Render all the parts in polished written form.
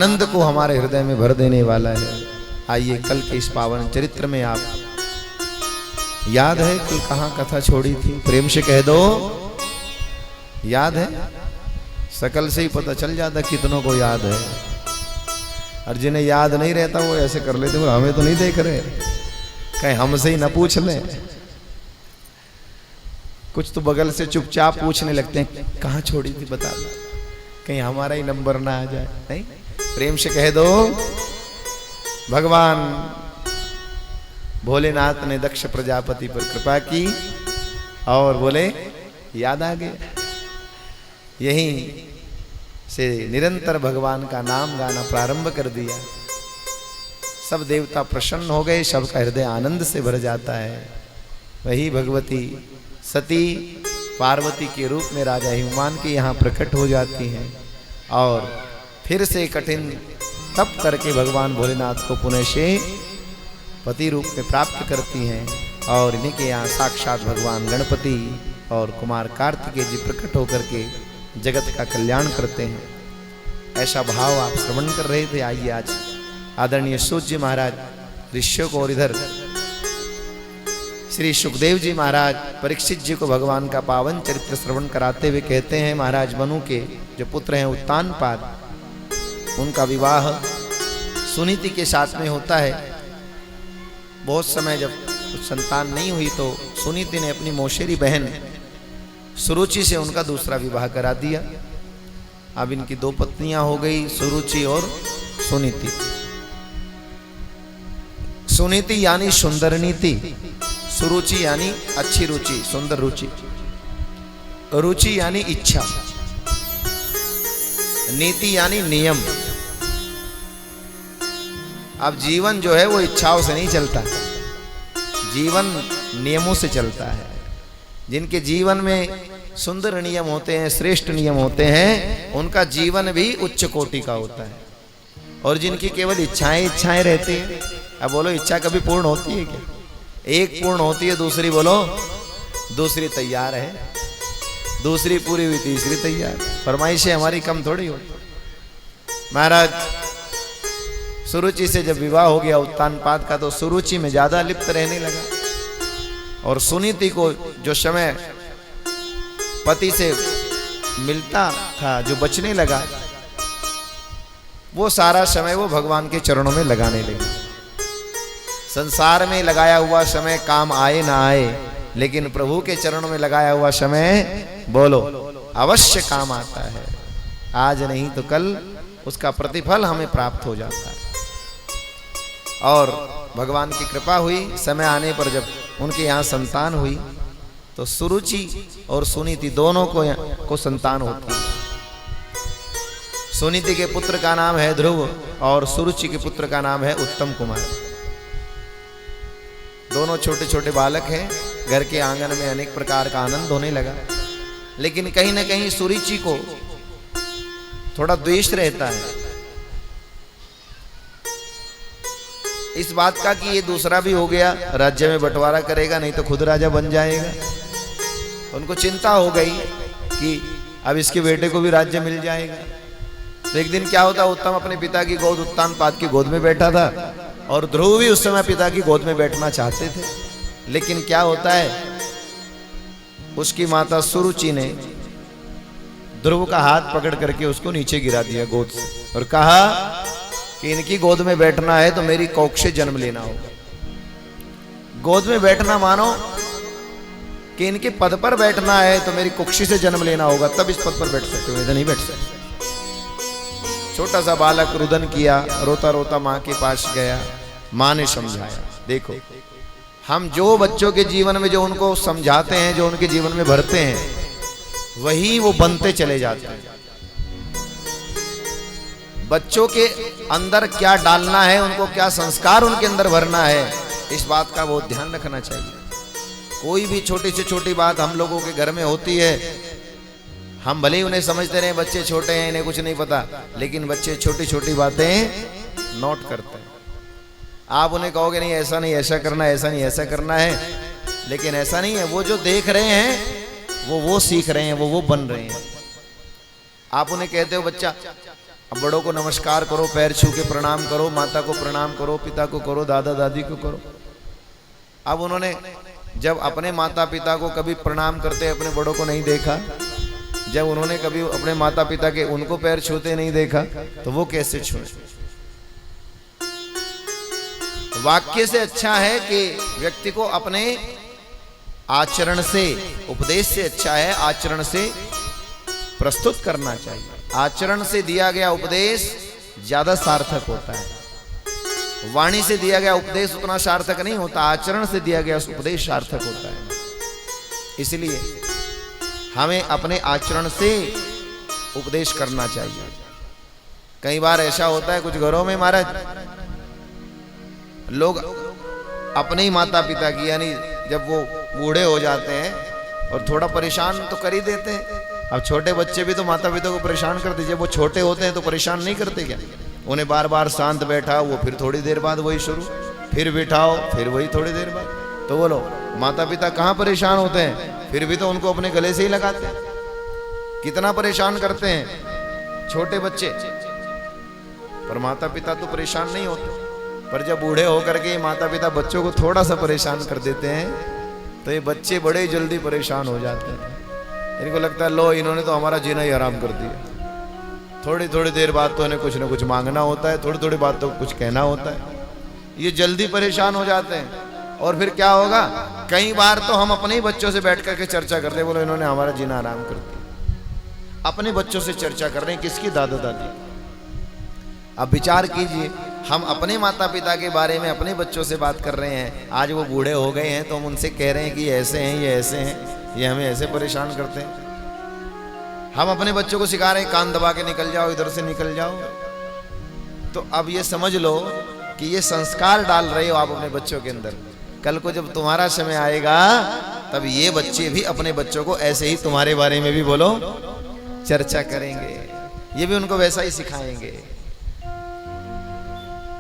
आनंद को हमारे हृदय में भर देने वाला है। आइए कल के इस पावन चरित्र में आप याद है कल कहाँ कथा छोड़ी थी? प्रेम से कह दो याद है? सकल से ही पता चल जाता कितनों को याद है। और जिन्हें याद नहीं रहता वो ऐसे कर लेते, हमें तो नहीं देख रहे, कहीं हमसे ही न पूछ ले। कुछ तो बगल से चुपचाप पूछने लगते हैं कहाँ छोड़ी थी बता दो, कहीं हमारा ही नंबर ना आ जाए। नहीं, प्रेम से कह दो भगवान भोलेनाथ ने दक्ष प्रजापति पर कृपा की और बोले याद आ गया। यहीं से निरंतर भगवान का नाम गाना प्रारंभ कर दिया। सब देवता प्रसन्न हो गए, सबका हृदय आनंद से भर जाता है। वही भगवती सती पार्वती के रूप में राजा हिमान के यहाँ प्रकट हो जाती हैं और फिर से कठिन तप करके भगवान भोलेनाथ को पुनः से पति रूप में प्राप्त करती हैं। और इन्हीं के यहाँ साक्षात भगवान गणपति और कुमार कार्तिकेय जी प्रकट होकर के जगत का कल्याण करते हैं। ऐसा भाव आप श्रवण कर रहे थे। आइए आज आदरणीय सूत जी महाराज ऋषियों को और इधर श्री सुखदेव जी महाराज परीक्षित जी को भगवान का पावन चरित्र श्रवण कराते हुए कहते हैं, महाराज मनु के जो पुत्र हैं उत्तानपाद, उनका विवाह सुनीति के साथ में होता है। बहुत समय जब कुछ संतान नहीं हुई तो सुनीति ने अपनी मौसेरी बहन सुरुचि से उनका दूसरा विवाह करा दिया। अब इनकी दो पत्नियां हो गई, सुरुचि और सुनीति। सुनीति यानी सुंदर नीति, सुरुचि यानी अच्छी रुचि, सुंदर रुचि, रुचि यानी इच्छा, नीति यानी नियम। अब जीवन जो है वो इच्छाओं से नहीं चलता, जीवन नियमों से चलता है। जिनके जीवन में सुंदर नियम होते हैं, श्रेष्ठ नियम होते हैं, उनका जीवन भी उच्च कोटि का होता है। और जिनकी केवल इच्छाएं इच्छाएं रहती है, अब बोलो इच्छा कभी पूर्ण होती है क्या? एक पूर्ण होती है, दूसरी बोलो दूसरी तैयार है, दूसरी पूरी हुई तीसरी तैयार। फरमाइशें हमारी कम थोड़ी हो। महाराज सुरुचि से जब विवाह हो गया उत्तानपाद का तो सुरुचि में ज्यादा लिप्त रहने लगा और सुनीति को जो समय पति से मिलता था, जो बचने लगा, वो सारा समय वो भगवान के चरणों में लगाने लगी। संसार में लगाया हुआ समय काम आए ना आए, लेकिन प्रभु के चरणों में लगाया हुआ समय बोलो अवश्य काम आता है। आज नहीं तो कल उसका प्रतिफल हमें प्राप्त हो जाता है। और भगवान की कृपा हुई, समय आने पर जब उनके यहाँ संतान हुई तो सुरुचि और सुनीति दोनों को संतान होती है। सुनीति के पुत्र का नाम है ध्रुव और सुरुचि के पुत्र का नाम है उत्तम कुमार। दोनों छोटे छोटे बालक हैं। घर के आंगन में अनेक प्रकार का आनंद होने लगा, लेकिन कहीं ना कहीं सुरुचि को थोड़ा द्वेष रहता है इस बात का कि ये दूसरा भी हो गया, राज्य में बंटवारा करेगा, नहीं तो खुद राजा बन जाएगा। उनको चिंता हो गई कि अब इसके बेटे को भी राज्य मिल जाएगा। तो एक दिन क्या होता, उत्तम अपने पिता की गोद उत्तानपाद की गोद में बैठा था और ध्रुव भी उस समय पिता की गोद में बैठना चाहते थे। लेकिन क्या होता है, उसकी माता सुरुचि ने ध्रुव का हाथ पकड़ करके उसको नीचे गिरा दिया गोद से और कहा कि इनकी गोद में बैठना है तो मेरी कोख से जन्म लेना होगा। गोद में बैठना मानो कि इनके पद पर बैठना है तो मेरी कुक्षी से जन्म लेना होगा, तब इस पद पर बैठ सकते हो, इधर नहीं बैठ सकते। छोटा सा बालक रुदन किया, रोता रोता माँ के पास गया। माँ ने समझाया, देखो हम जो बच्चों के जीवन में जो उनको समझाते हैं, जो उनके जीवन में भरते हैं, वही वो बनते चले जाते हैं। बच्चों के अंदर क्या डालना है, उनको क्या संस्कार उनके अंदर भरना है, इस बात का बहुत ध्यान रखना चाहिए। कोई भी छोटी से छोटी बात हम लोगों के घर में होती है, हम भले ही उन्हें समझते रहे बच्चे छोटे हैं, इन्हें कुछ नहीं पता, लेकिन बच्चे छोटी छोटी बातें नोट करते हैं। आप उन्हें कहोगे नहीं ऐसा नहीं ऐसा करना है, ऐसा नहीं ऐसा करना है, लेकिन ऐसा नहीं है। वो जो देख रहे हैं वो सीख रहे हैं, वो बन रहे हैं। आप उन्हें कहते हो बच्चा अब बड़ों को नमस्कार करो, पैर छू के प्रणाम करो, माता को प्रणाम करो, पिता को करो, दादा दादी को करो। अब उन्होंने जब अपने माता पिता को कभी प्रणाम करते अपने बड़ों को नहीं देखा, जब उन्होंने कभी अपने माता पिता के उनको पैर छूते नहीं देखा, तो वो कैसे छूए? वाक्य से अच्छा है कि व्यक्ति को अपने आचरण से, उपदेश से अच्छा है आचरण से प्रस्तुत करना चाहिए। आचरण से दिया गया उपदेश ज्यादा सार्थक होता है। वाणी से दिया गया उपदेश उतना सार्थक नहीं होता, आचरण से दिया गया उपदेश सार्थक होता है। इसलिए हमें अपने आचरण से उपदेश करना चाहिए। कई बार ऐसा होता है कुछ घरों में महाराज, लोग अपने ही माता पिता की, यानी जब वो बूढ़े हो जाते हैं और थोड़ा परेशान तो कर ही देते हैं। अब छोटे बच्चे भी तो माता पिता को परेशान करते, जब वो छोटे होते हैं तो परेशान नहीं करते क्या? उन्हें बार बार शांत बैठाओ, वो फिर थोड़ी देर बाद वही शुरू, फिर बिठाओ, फिर वही थोड़ी देर बाद। तो बोलो माता पिता कहाँ परेशान होते हैं? फिर भी तो उनको अपने गले से ही लगाते हैं। कितना परेशान करते हैं छोटे बच्चे, पर माता पिता तो परेशान नहीं होते। पर जब बूढ़े होकर के माता पिता बच्चों को थोड़ा सा परेशान कर देते हैं तो ये बच्चे बड़े जल्दी परेशान हो जाते हैं। इनको लगता है लो इन्होंने तो हमारा जीना ही हराम कर दिया। थोड़ी थोड़ी देर बाद तो इन्हें कुछ ना कुछ मांगना होता है, थोड़ी थोड़ी बात तो कुछ कहना होता है। ये जल्दी परेशान हो जाते हैं। और फिर क्या होगा, कई बार तो हम अपने ही बच्चों से बैठ करके चर्चा करते, बोलो इन्होंने हमारा जीना हराम कर दिया। अपने बच्चों से चर्चा कर रहे हैं, किसकी? दादा दादी। अब विचार कीजिए, हम अपने माता पिता के बारे में अपने बच्चों से बात कर रहे हैं। आज वो बूढ़े हो गए हैं तो हम उनसे कह रहे हैं कि ये ऐसे हैं, ये ऐसे हैं, ये हमें ऐसे परेशान करते हैं। हम अपने बच्चों को सिखा रहे हैं कान दबा के निकल जाओ, इधर से निकल जाओ। तो अब ये समझ लो कि ये संस्कार डाल रहे हो आप अपने बच्चों के अंदर। कल को जब तुम्हारा समय आएगा तब ये बच्चे भी अपने बच्चों को ऐसे ही तुम्हारे बारे में भी बोलो चर्चा करेंगे, ये भी उनको वैसा ही सिखाएंगे।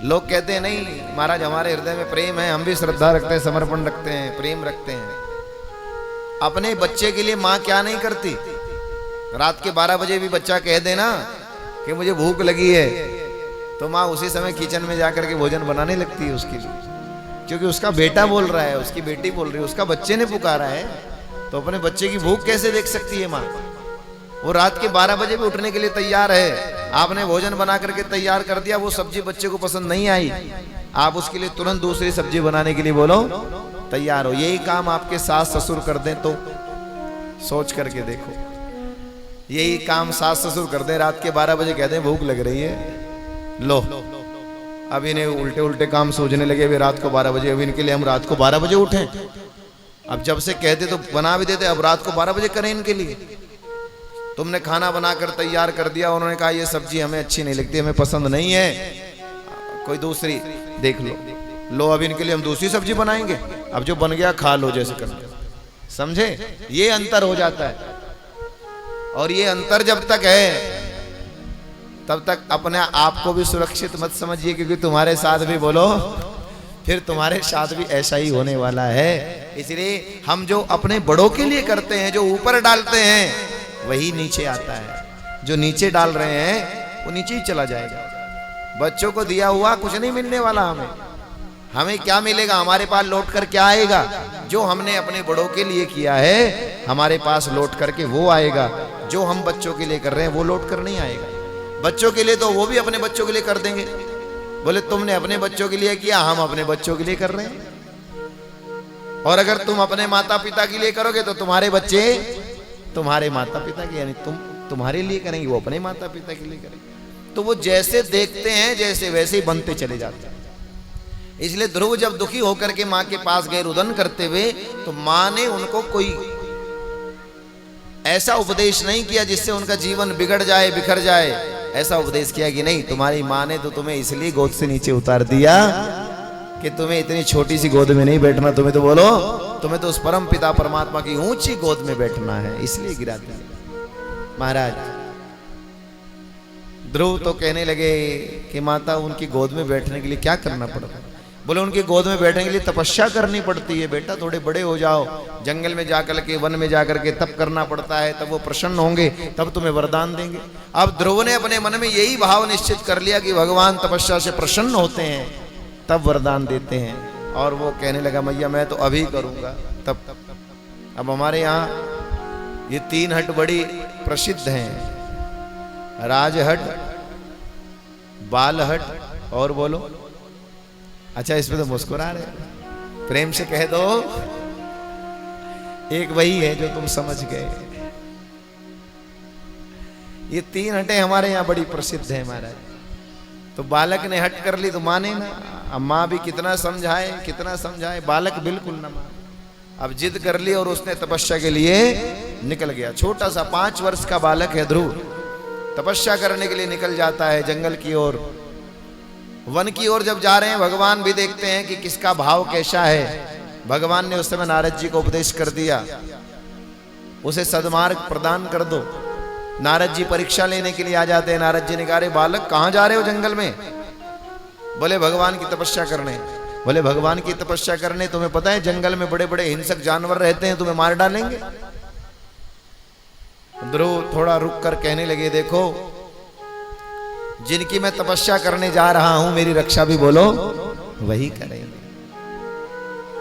लोग कहते हैं नहीं महाराज हमारे हृदय में प्रेम है, हम भी श्रद्धा रखते हैं, समर्पण रखते हैं, प्रेम रखते हैं। अपने बच्चे के लिए माँ क्या नहीं करती? रात के 12 बजे भी बच्चा कह देना कि मुझे भूख लगी है, तो माँ उसी समय किचन में जाकर के भोजन बनाने लगती है उसके लिए, क्योंकि उसका बेटा बोल रहा है, उसकी बेटी बोल रही है, उसका बच्चे ने पुकारा है। तो अपने बच्चे की भूख कैसे देख सकती है माँ? वो रात के 12 बजे भी उठने के लिए तैयार है। आपने भोजन बना करके तैयार कर दिया, वो सब्जी बच्चे को पसंद नहीं आई, आप उसके लिए तुरंत दूसरी सब्जी बनाने के लिए बोलो तैयार हो। यही काम आपके सास ससुर कर दें तो सोच करके देखो, यही काम सास ससुर कर दें, रात के 12 बजे कह दें भूख लग रही है, लो अब इन्हें उल्टे उल्टे काम सोचने लगे वे रात को 12 बजे। अब इनके लिए हम रात को 12 बजे उठें? अब जब से कहते तो बना भी देते, अब रात को 12 बजे करें इनके लिए? तुमने खाना बनाकर तैयार कर दिया, उन्होंने कहा ये सब्जी हमें अच्छी नहीं लगती, हमें पसंद नहीं है, कोई दूसरी देख लो। लो अब इनके लिए हम दूसरी सब्जी बनाएंगे, अब जो बन गया खा लो जैसे कर। समझे? ये अंतर हो जाता है। और ये अंतर जब तक है तब तक अपने आप को भी सुरक्षित मत समझिए, क्योंकि तुम्हारे साथ भी बोलो फिर तुम्हारे साथ भी ऐसा ही होने वाला है। इसलिए हम जो अपने बड़ों के लिए करते हैं, जो ऊपर डालते हैं वही नीचे आता है। जो नीचे डाल रहे हैं वो नीचे ही चला जाएगा। बच्चों को दिया हुआ कुछ नहीं मिलने वाला हमें। हमें क्या मिलेगा? हमारे पास लौट कर क्या आएगा? जो हमने अपने बड़ों के लिए किया है हमारे पास लौट करके वो आएगा। जो हम बच्चों के लिए कर रहे हैं वो लौट कर नहीं आएगा। बच्चों के लिए तो वो भी अपने बच्चों के लिए कर देंगे, बोले तुमने अपने बच्चों के लिए किया, हम अपने बच्चों के लिए कर रहे हैं। और अगर तुम अपने माता पिता के लिए करोगे तो तुम्हारे बच्चे तुम्हारे माता पिता के, यानी तुम तुम्हारे लिए करेंगे, वो अपने माता पिता के लिए करेंगे। तो वो जैसे देखते हैं जैसे वैसे ही बनते चले जाते हैं। इसलिए ध्रुव जब दुखी होकर के माँ के पास गए रुदन करते हुए, तो माँ ने उनको कोई ऐसा उपदेश नहीं किया जिससे उनका जीवन बिगड़ जाए, बिखर जाए। ऐसा उपदेश किया कि नहीं, तुम्हारी माँ ने तो तुम्हें इसलिए गोद से नीचे उतार दिया कि तुम्हें इतनी छोटी सी गोद में नहीं बैठना, तुम्हें तो बोलो तुम्हें तो उस परम पिता परमात्मा की ऊंची गोद में बैठना है, इसलिए गिरा दिया। महाराज ध्रुव तो कहने लगे कि माता उनकी गोद में बैठने के लिए क्या करना पड़ता? बोले उनकी गोद में बैठने के लिए तपस्या करनी पड़ती है बेटा, थोड़े बड़े हो जाओ, जंगल में जाकर के, वन में जाकर के तप करना पड़ता है, तब वो प्रसन्न होंगे, तब तुम्हें वरदान देंगे। अब ध्रुव ने अपने मन में यही भाव निश्चित कर लिया कि भगवान तपस्या से प्रसन्न होते हैं तब वरदान देते हैं, और वो कहने लगा मैया मैं तो अभी करूंगा तब। अब हमारे यहाँ ये 3 हट बड़ी प्रसिद्ध हैं, राजहट, बालहट और बोलो, अच्छा इसमें तो मुस्कुरा रहे, प्रेम से कह दो, एक वही है जो तुम समझ गए। ये 3 हटें हमारे यहाँ बड़ी प्रसिद्ध है महाराज। तो बालक ने हट कर ली तो माने ना, अब माँ भी कितना समझाए, बालक बिल्कुल ना माने। अब जिद कर ली और उसने तपस्या के लिए निकल गया। छोटा सा 5 वर्ष का बालक है ध्रुव, तपस्या करने के लिए निकल जाता है जंगल की ओर। वन की ओर जब जा रहे हैं, भगवान भी देखते हैं कि किसका भाव कैसा है। भगवान ने उस समय नारद जी को उपदेश कर दिया, उसे सद्मार्ग प्रदान कर दो। नारद जी परीक्षा लेने के लिए आ जाते हैं। नारद जी ने कहा, अरे बालक कहां जा रहे हो जंगल में? बोले भगवान की तपस्या करने। बोले भगवान की तपस्या करने, तुम्हें पता है जंगल में बड़े बड़े हिंसक जानवर रहते हैं, तुम्हें मार डालेंगे। ध्रुव थोड़ा रुक कर कहने लगे, देखो जिनकी मैं तपस्या करने जा रहा हूं, मेरी रक्षा भी बोलो वही करेंगे,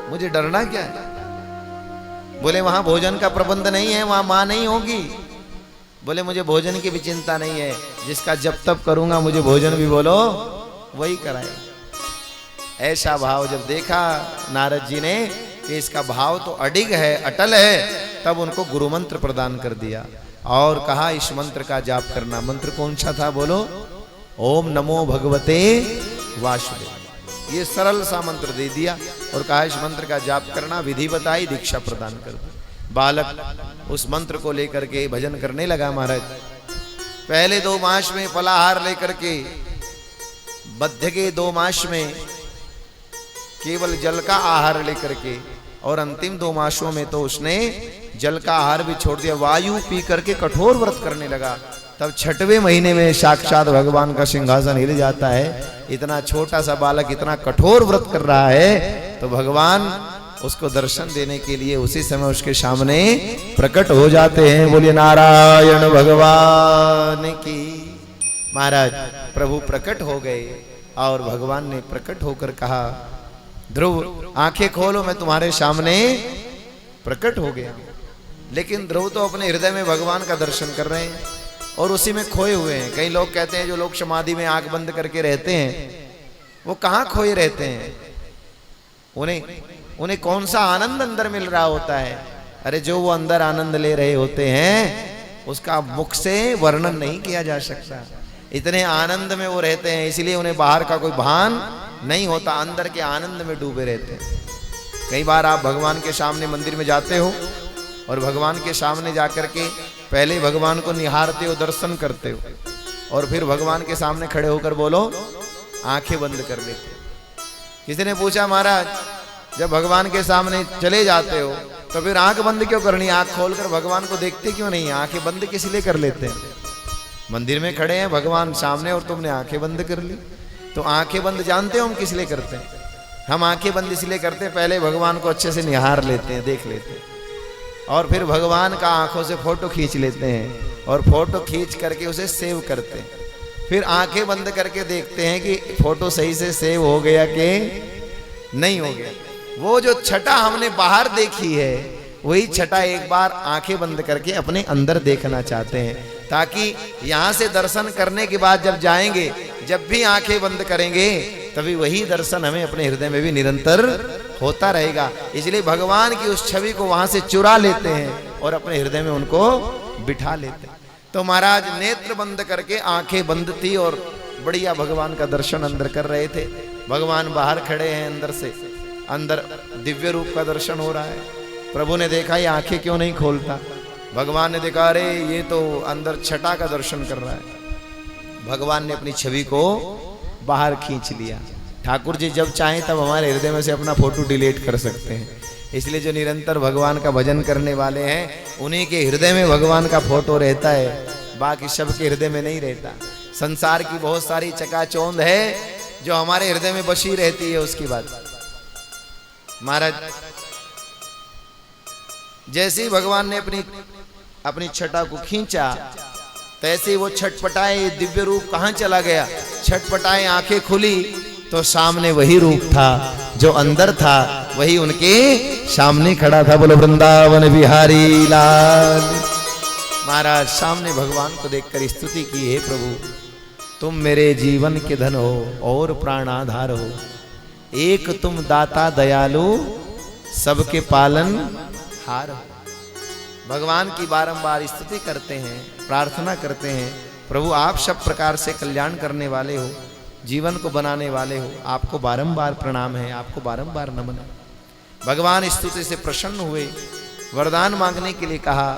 मुझे डरना क्या है। बोले वहां भोजन का प्रबंध नहीं है, वहां मां नहीं होगी। बोले मुझे भोजन की भी चिंता नहीं है, जिसका जब तब करूंगा मुझे भोजन भी बोलो वही कराएगा। ऐसा भाव जब देखा नारद जी ने कि इसका भाव तो अडिग है, अटल है, तब उनको गुरु मंत्र प्रदान कर दिया और कहा इस मंत्र का जाप करना। मंत्र कौन सा था बोलो? ओम नमो भगवते वासुदेव। ये सरल सा मंत्र दे दिया और कहा इस मंत्र का जाप करना, विधि बताई, दीक्षा प्रदान कर दी। बालक उस मंत्र को लेकर के भजन करने लगा। महाराज पहले 2 मास में फलाहार लेकर के, बद्ध के 2 मास में केवल जल का आहार लेकर के, और अंतिम 2 मासों में तो उसने जल का आहार भी छोड़ दिया, वायु पी करके कठोर व्रत करने लगा। तब 6वें महीने में साक्षात भगवान का सिंहासन हिल जाता है। इतना छोटा सा बालक इतना कठोर व्रत कर रहा है, तो भगवान उसको दर्शन देने के लिए उसी समय उसके सामने प्रकट हो जाते हैं। बोलिए नारायण भगवान की। महाराज प्रभु प्रकट हो गए और भगवान ने प्रकट होकर कहा, ध्रुव आंखें खोलो, मैं तुम्हारे सामने प्रकट हो गया। लेकिन ध्रुव तो अपने हृदय में भगवान का दर्शन कर रहे हैं और उसी में खोए हुए हैं। कई लोग कहते हैं जो लोग समाधि में आंख बंद करके रहते हैं वो कहाँ खोए रहते हैं, उन्हें कौन सा आनंद अंदर मिल रहा होता है। अरे जो वो अंदर आनंद ले रहे होते हैं उसका मुख से वर्णन नहीं किया जा सकता। इतने आनंद में वो रहते हैं, इसलिए उन्हें बाहर का कोई भान नहीं होता, अंदर के आनंद में डूबे रहते हैं। कई बार आप भगवान के सामने मंदिर में जाते हो और भगवान के सामने जाकर के पहले भगवान को निहारते हो, दर्शन करते हो, और फिर भगवान के सामने खड़े होकर बोलो आंखें बंद कर लेते हो। किसी ने पूछा महाराज जब भगवान के सामने चले जाते हो तो फिर आंख बंद क्यों करनी, आंख खोलकर भगवान को देखते क्यों नहीं, आंखें बंद किस लिए कर लेते हैं? मंदिर में खड़े हैं भगवान सामने और तुमने आंखें बंद कर ली। तो आंखें बंद जानते हो हम किस लिए करते हैं? हम आंखें बंद इसलिए करते हैं, पहले भगवान को अच्छे से निहार लेते हैं, देख लेते हैं, और फिर भगवान का आंखों से फोटो खींच लेते हैं और फोटो खींच करके उसे सेव करते हैं। फिर आंखें बंद करके देखते हैं कि फोटो सही से सेव हो गया कि नहीं हो गया। वो जो छटा हमने बाहर देखी है वही छटा एक बार आंखें बंद करके अपने अंदर देखना चाहते हैं, ताकि यहां से दर्शन करने के बाद जब जाएंगे, जब भी आंखें बंद करेंगे तभी वही दर्शन हमें अपने हृदय में भी निरंतर होता रहेगा। इसलिए भगवान की उस छवि को वहां से चुरा लेते हैं और अपने हृदय में उनको बिठा लेते हैं। तो महाराज नेत्र बंद करके, आंखें बंद थी और बढ़िया भगवान का दर्शन अंदर कर रहे थे। भगवान बाहर खड़े हैं, अंदर से अंदर दिव्य रूप का दर्शन हो रहा है। प्रभु ने देखा ये आंखें क्यों नहीं खोलता, भगवान ने देखा अरे ये तो अंदर छटा का दर्शन कर रहा है। भगवान ने अपनी छवि को बाहर खींच लिया। ठाकुर जी जब चाहें तब हमारे हृदय में से अपना फोटो डिलीट कर सकते हैं। इसलिए जो निरंतर भगवान का भजन करने वाले हैं उन्हीं के हृदय में भगवान का फोटो रहता है, बाकी सबके हृदय में नहीं रहता। संसार की बहुत सारी चकाचौंध है, जो हमारे हृदय में बसी रहती है उसकी बात। महाराज जैसे ही भगवान ने अपनी छटा को खींचा, तैसे वो छटपटाए, दिव्य रूप कहां चला गया। छटपटाए आंखें खुली तो सामने वही रूप था जो अंदर था, वही उनके सामने खड़ा था। बोलो वृंदावन बिहारी लाल। महाराज सामने भगवान को देखकर स्तुति की, हे प्रभु तुम मेरे जीवन के धन हो और प्राणाधार हो, एक तुम दाता दयालु सबके पालन हार हो। भगवान की बारंबार स्तुति करते हैं, प्रार्थना करते हैं, प्रभु आप सब प्रकार से कल्याण करने वाले हो, जीवन को बनाने वाले हो, आपको बारंबार प्रणाम है, आपको बारंबार नमन है। भगवान स्तुति से प्रसन्न हुए, वरदान मांगने के लिए कहा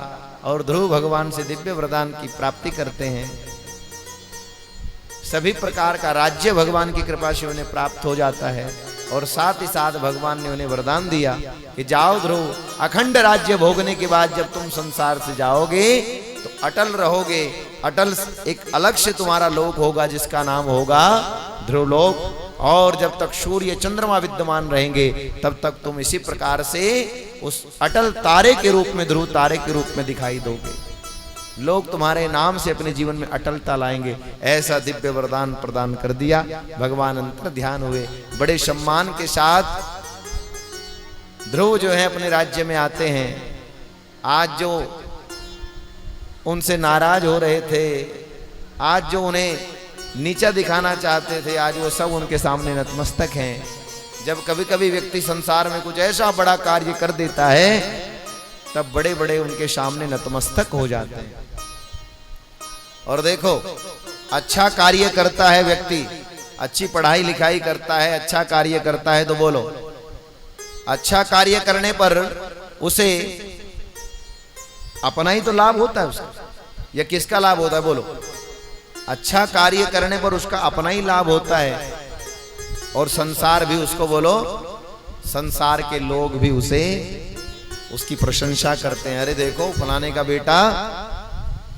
और ध्रुव भगवान से दिव्य वरदान की प्राप्ति करते हैं। सभी प्रकार का राज्य भगवान की कृपा से उन्हें प्राप्त हो जाता है और साथ ही साथ भगवान ने उन्हें वरदान दिया कि जाओ ध्रुव, अखंड राज्य भोगने के बाद जब तुम संसार से जाओगे तो अटल रहोगे। अटल एक अलग से तुम्हारा लोक होगा जिसका नाम होगा ध्रुवलोक, और जब तक सूर्य चंद्रमा विद्यमान रहेंगे तब तक तुम इसी प्रकार से उस अटल तारे के रूप में, ध्रुव तारे के रूप में दिखाई दोगे। लोग तुम्हारे नाम से अपने जीवन में अटलता लाएंगे। ऐसा दिव्य वरदान प्रदान कर दिया। भगवान अंतर ध्यान हुए, बड़े सम्मान के साथ ध्रुव जो है अपने राज्य में आते हैं। आज जो उनसे नाराज हो रहे थे, आज जो उन्हें नीचा दिखाना चाहते थे, आज वो सब उनके सामने नतमस्तक हैं। जब कभी कभी व्यक्ति संसार में कुछ ऐसा बड़ा कार्य कर देता है तब बड़े बड़े उनके सामने नतमस्तक हो जाते हैं। और देखो, अच्छा कार्य करता है व्यक्ति, अच्छी पढ़ाई लिखाई करता है, अच्छा कार्य करता है तो बोलो, अच्छा कार्य करने पर उसे अपना ही तो लाभ होता है उसका, या किसका लाभ होता है बोलो? अच्छा कार्य करने पर उसका अपना ही लाभ होता है और संसार भी उसको, बोलो, संसार के लोग भी उसे, उसकी प्रशंसा करते हैं। अरे देखो फलाने का बेटा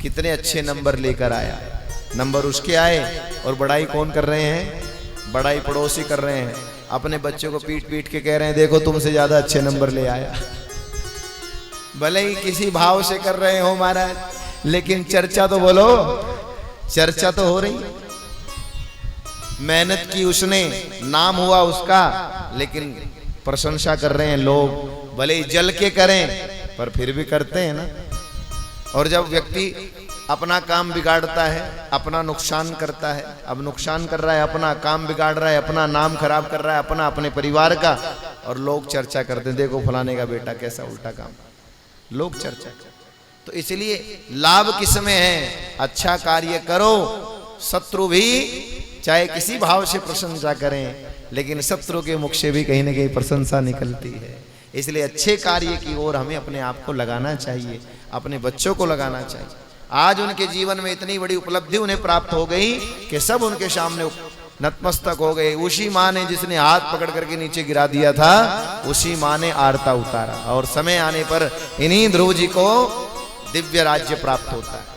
कितने अच्छे नंबर लेकर आया। नंबर उसके आए और बड़ाई कौन कर रहे हैं? बड़ाई पड़ोसी कर रहे हैं। अपने बच्चों को पीट पीट के कह रहे हैं देखो तुमसे ज्यादा अच्छे नंबर ले आया। भले ही किसी भाव से कर रहे हो महाराज, लेकिन चर्चा तो बोलो, चर्चा तो हो रही। मेहनत की उसने, नाम हुआ उसका, लेकिन प्रशंसा कर रहे हैं लोग। भले ही जल के करें पर फिर भी करते हैं ना। और जब व्यक्ति अपना काम बिगाड़ता है, अपना नुकसान करता है, अब नुकसान कर रहा है, अपना काम बिगाड़ रहा है, अपना नाम खराब कर रहा है, अपना अपने परिवार का, और लोग चर्चा करते हैं देखो फलाने का बेटा कैसा उल्टा काम, लोग चर्चा। तो इसलिए लाभ किसमें है? अच्छा कार्य करो, शत्रु भी चाहे किसी भाव से प्रशंसा करें, लेकिन शत्रु के मुख से भी कहीं ना कहीं प्रशंसा निकलती है। इसलिए अच्छे कार्य की ओर हमें अपने आप को लगाना चाहिए, अपने बच्चों को लगाना चाहिए। आज उनके जीवन में इतनी बड़ी उपलब्धि उन्हें प्राप्त हो गई कि सब उनके सामने नतमस्तक हो गए। उसी माँ ने जिसने हाथ पकड़ करके नीचे गिरा दिया था, उसी माँ ने आरता उतारा, और समय आने पर इन्हीं ध्रुव जी को दिव्य राज्य प्राप्त होता है।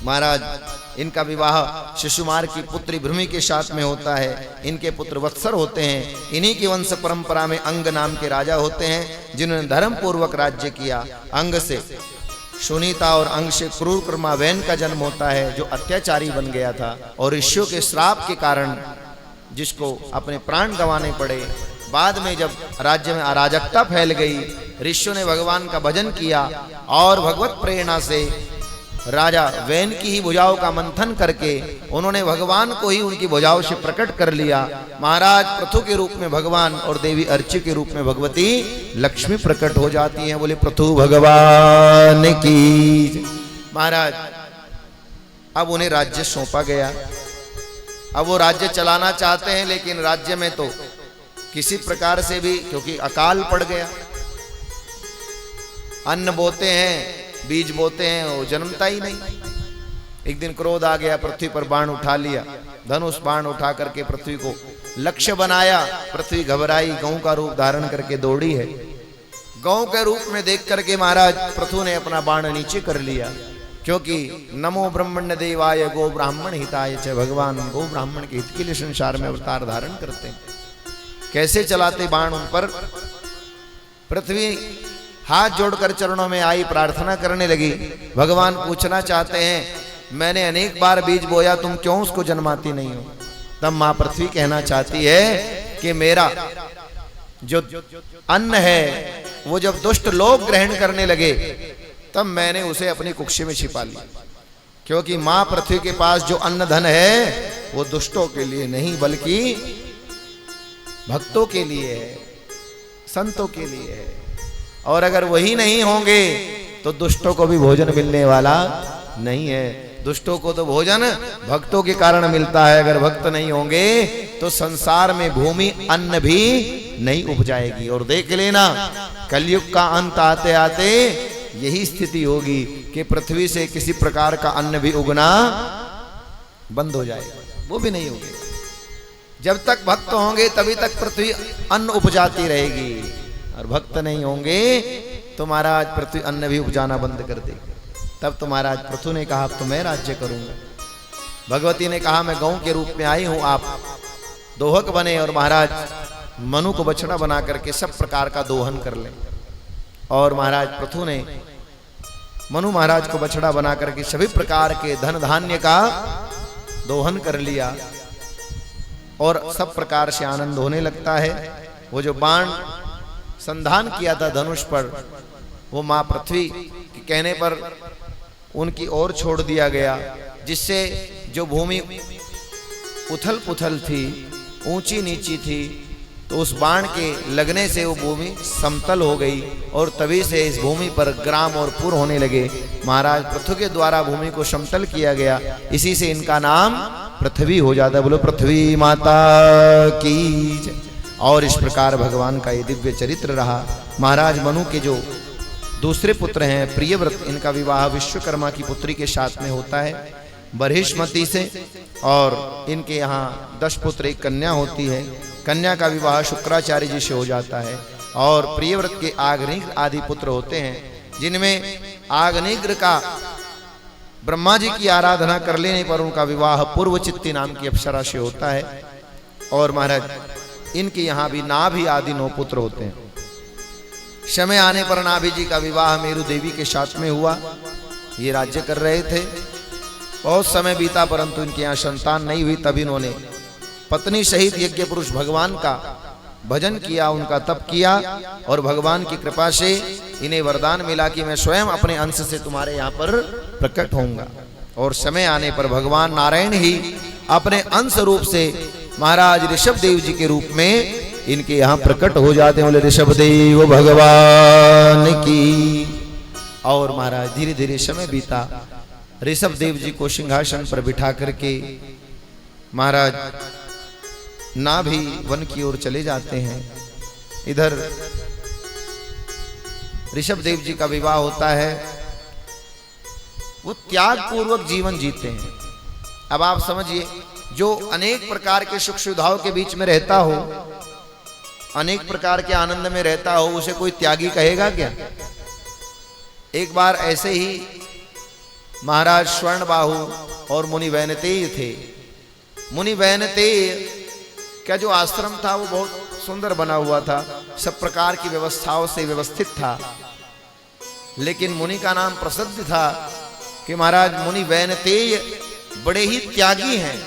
महाराज इनका विवाह शिशुमार की पुत्री भृमि के साथ में होता है। इनके पुत्र वत्सर होते हैं। इन्हीं की वंश परंपरा में अंग नाम के राजा होते हैं जिन्होंने धर्म पूर्वक राज्य किया। अंग से सुनीता और अंग से क्रूर कर्मा वैन का जन्म होता है जो अत्याचारी बन गया था, और ऋषियों के श्राप के कारण जिसको अपने प्राण गंवाने पड़े। बाद में जब राज्य में अराजकता फैल गई, ऋषियों ने भगवान का भजन किया और भगवत प्रेरणा से राजा वैन की ही भुजाओं का मंथन करके उन्होंने भगवान को ही उनकी भुजाओं से प्रकट कर लिया। महाराज पृथु के रूप में भगवान और देवी अर्ची के रूप में भगवती लक्ष्मी प्रकट हो जाती हैं। बोले पृथु भगवान की। महाराज अब उन्हें राज्य सौंपा गया। अब वो राज्य चलाना चाहते हैं, लेकिन राज्य में तो किसी प्रकार से भी, क्योंकि अकाल पड़ गया, अन्न बोते हैं, बीज बोते हैं, वो जन्मता ही नहीं। एक दिन क्रोध आ गया, पृथ्वी पर बाण उठा लिया, धनुष बाण उठा करके पृथ्वी को लक्ष्य बनाया। पृथ्वी घबराई, गौ का रूप धारण करके दौड़ी है। गौ के रूप में देख करके महाराज पृथु ने अपना बाण नीचे कर लिया। क्योंकि नमो ब्रह्मण्य देवाय गो ब्राह्मण हिताय च, भगवान गो ब्राह्मण के हित के लिए संसार में अवतार धारण करते हैं। कैसे चलाते बाण उन पर। पृथ्वी हाथ जोड़कर चरणों में आई, प्रार्थना करने लगी। भगवान पूछना चाहते हैं, मैंने अनेक बार बीज बोया, तुम क्यों उसको जन्माती नहीं हो। तब मां पृथ्वी कहना चाहती है कि मेरा जो अन्न है वो जब दुष्ट लोग ग्रहण करने लगे तब मैंने उसे अपनी कुक्षी में छिपा लिया, क्योंकि मां पृथ्वी के पास जो अन्न धन है वो दुष्टों के लिए नहीं बल्कि भक्तों के लिए है, संतों के लिए है। और अगर वही नहीं होंगे तो दुष्टों को भी भोजन मिलने वाला नहीं है। दुष्टों को तो भोजन भक्तों के कारण मिलता है, अगर भक्त नहीं होंगे तो संसार में भूमि अन्न भी नहीं उपजाएगी। और देख लेना कलयुग का अंत आते आते यही स्थिति होगी कि पृथ्वी से किसी प्रकार का अन्न भी उगना बंद हो जाएगा, वो भी नहीं होगा। जब तक भक्त होंगे तभी तक पृथ्वी अन्न उपजाती रहेगी, और भक्त नहीं होंगे तो महाराज पृथ्वी अन्न भी उपजाना बंद कर देगी। तब तो महाराज पृथु ने कहा, अब तो मैं राज्य करूंगा। भगवती ने कहा, मैं गौ के रूप में आई हूं, आप दोहक बने और महाराज मनु को बछड़ा बना करके सब प्रकार का दोहन कर लें। और महाराज पृथु ने मनु महाराज को बछड़ा बना करके सभी प्रकार के धन धान्य का दोहन कर लिया, और सब प्रकार से आनंद होने लगता है। वो जो बाण संधान किया था धनुष पर, वो मां पृथ्वी के कहने पर उनकी ओर छोड़ दिया गया, जिससे जो भूमि उथल पुथल थी, ऊंची नीची थी, तो उस बाण के लगने से वो भूमि समतल हो गई, और तभी से इस भूमि पर ग्राम और पुर होने लगे। महाराज पृथु के द्वारा भूमि को समतल किया गया, इसी से इनका नाम पृथ्वी हो जाता है। बोलो पृथ्वी माता की जय। और इस प्रकार भगवान का ये दिव्य चरित्र रहा। महाराज मनु के जो दूसरे पुत्र हैं प्रियव्रत, इनका विवाह विश्वकर्मा की पुत्री के साथ में होता है बर्हिष्मती से, और इनके यहाँ 10 पुत्र एक कन्या होती है। कन्या का विवाह शुक्राचार्य जी से हो जाता है। और प्रियव्रत के आग्निग्र आदि पुत्र होते हैं, जिनमें आग्निग्र का ब्रह्मा जी की आराधना कर लेने पर उनका विवाह पूर्वचित्ती नाम की अप्सरा से होता है। और महाराज इनके यहाँ भी नाभि आदि 9 पुत्र होते हैं। समय आने पर नाभि जी का विवाह मेरु देवी के साथ में हुआ। ये राज्य कर रहे थे, बहुत समय बीता, परंतु इनके यहाँ संतान नहीं हुई। तब इन्होंने पत्नी सहित यज्ञ पुरुष भगवान का भजन किया, उनका तप किया, और भगवान की कृपा से इन्हें वरदान मिला कि मैं स्वयं अपने अंश से तुम्हारे यहाँ पर प्रकट होऊंगा। और समय आने पर भगवान नारायण ही अपने अंश रूप से महाराज ऋषभ देव जी के रूप में इनके यहाँ प्रकट हो जाते हैं। बोले ऋषभ देव भगवान की। और महाराज धीरे धीरे समय बीता, ऋषभ देव जी को सिंहासन पर बिठा करके महाराज नाभि वन की ओर चले जाते हैं। इधर ऋषभ देव जी का विवाह होता है। वो त्याग पूर्वक जीवन जीते हैं। अब आप समझिए, जो अनेक प्रकार के सुख सुविधाओं के बीच में रहता हो, अनेक प्रकार के आनंद में रहता हो, उसे कोई त्यागी कहेगा क्या। एक बार ऐसे ही महाराज स्वर्णबाहु और मुनि वैनतेय थे। मुनि वैनतेय का जो आश्रम था वो बहुत सुंदर बना हुआ था, सब प्रकार की व्यवस्थाओं से व्यवस्थित था। लेकिन मुनि का नाम प्रसिद्ध था कि महाराज मुनि वैनतेय बड़े ही त्यागी हैं।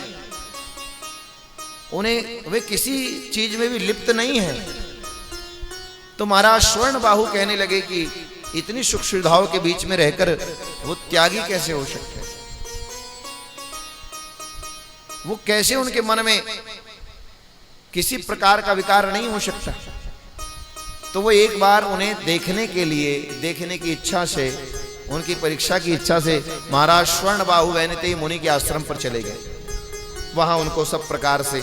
उन्हें वे किसी चीज में भी लिप्त नहीं है। तो महाराज स्वर्णबाहु कहने लगे कि इतनी सुख सुविधाओं के बीच में रहकर वो त्यागी कैसे हो सकते हैं, वो कैसे उनके मन में किसी प्रकार का विकार नहीं हो सकता। तो वो एक बार उन्हें देखने के लिए, देखने की इच्छा से, उनकी परीक्षा की इच्छा से महाराज स्वर्णबाहु वैनतेय मुनि के आश्रम पर चले गए। वहां उनको सब प्रकार से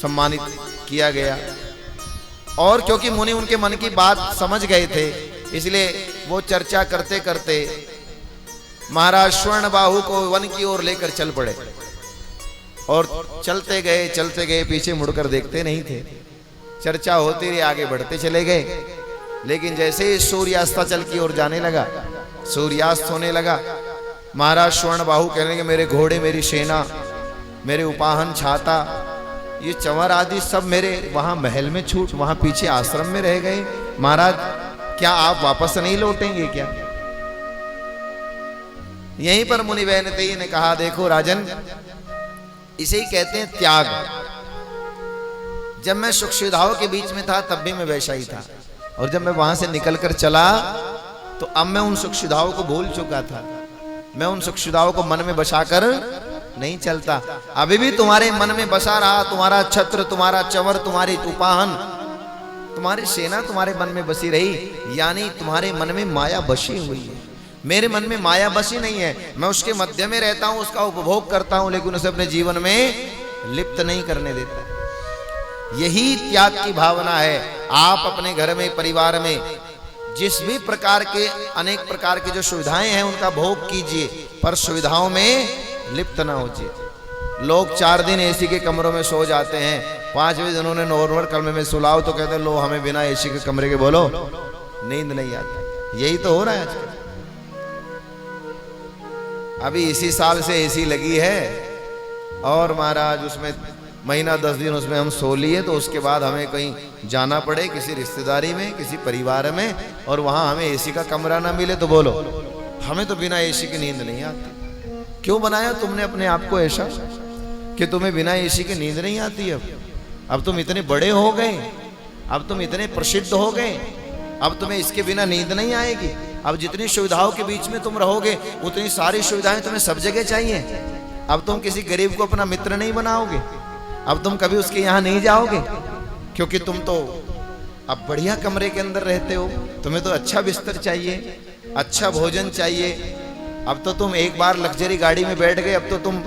सम्मानित किया गया। और क्योंकि मुनि उनके मन की बात समझ गए थे, इसलिए वो चर्चा करते करते महाराज स्वर्णबाहु को वन की ओर लेकर चल पड़े। और चलते गए, पीछे मुड़कर देखते नहीं थे। चर्चा होती रही, आगे बढ़ते चले गए। लेकिन जैसे ही सूर्यास्ताचल की ओर जाने लगा, सूर्यास्त होने लगा, महाराज स्वर्ण बाहु कहने के मेरे घोड़े, मेरी सेना, मेरे उपाहन, छाता, ये चंवर आदि सब मेरे वहां महल में छूट, वहां पीछे आश्रम में रह गए। महाराज क्या आप वापस नहीं लौटेंगे क्या? यहीं पर मुनि वैनतेय ने कहा, देखो राजन, इसे ही कहते हैं त्याग। जब मैं सुख सुविधाओं के बीच में था तब भी मैं वैसा ही था, और जब मैं वहां से निकलकर चला तो अब मैं उन सुख सुविधाओं को भूल चुका था। मैं उन सुख सुविधाओं को मन में बसाकर नहीं चलता। अभी भी तुम्हारे मन में बसा रहा, तुम्हारा छत्र, तुम्हारा चंवर, तुम्हारी उपाहन, तुम्हारी सेना तुम्हारे मन में बसी रही, यानी तुम्हारे मन में माया बसी हुई है। मेरे मन में माया बसी नहीं है, मैं उसके मध्य में रहता हूं, उसका उपभोग करता हूं, लेकिन उसे अपने जीवन में लिप्त नहीं करने देता। यही त्याग की भावना है। आप अपने घर में, परिवार में जिस भी प्रकार के, अनेक प्रकार की जो सुविधाएं हैं उनका भोग कीजिए, पर सुविधाओं में लिप्त ना होजिए। लोग 4 दिन एसी के कमरों में सो जाते हैं, 5वें दिन उन्होंने नॉर्मल कमरे में सुलाओ तो कहते हैं लो हमें बिना एसी के कमरे के बोलो नींद नहीं आती। यही तो हो रहा है आजकल। अभी इसी साल से एसी लगी है और महाराज उसमें महीना 10 दिन उसमें हम सो लिए, तो उसके बाद हमें कहीं जाना पड़े किसी रिश्तेदारी में, किसी परिवार में, और वहां हमें एसी का कमरा ना मिले तो बोलो हमें तो बिना एसी की नींद नहीं आती। क्यों बनाया तुमने अपने आप को ऐसा कि तुम्हें बिना एसी की नींद नहीं आती? अब तुम इतने बड़े हो गए, अब तुम इतने प्रसिद्ध हो गए, अब तुम्हें इसके बिना नींद नहीं आएगी। अब जितनी सुविधाओं के बीच में तुम रहोगे उतनी सारी सुविधाएं तुम्हें सब जगह चाहिए। अब तुम किसी गरीब को अपना मित्र नहीं बनाओगे, अब तुम कभी उसके यहाँ नहीं जाओगे, क्योंकि तुम तो अब बढ़िया कमरे के अंदर रहते हो, तुम्हें तो अच्छा बिस्तर चाहिए, अच्छा भोजन चाहिए। अब तो तुम एक बार लग्जरी गाड़ी में बैठ गए, अब तो तुम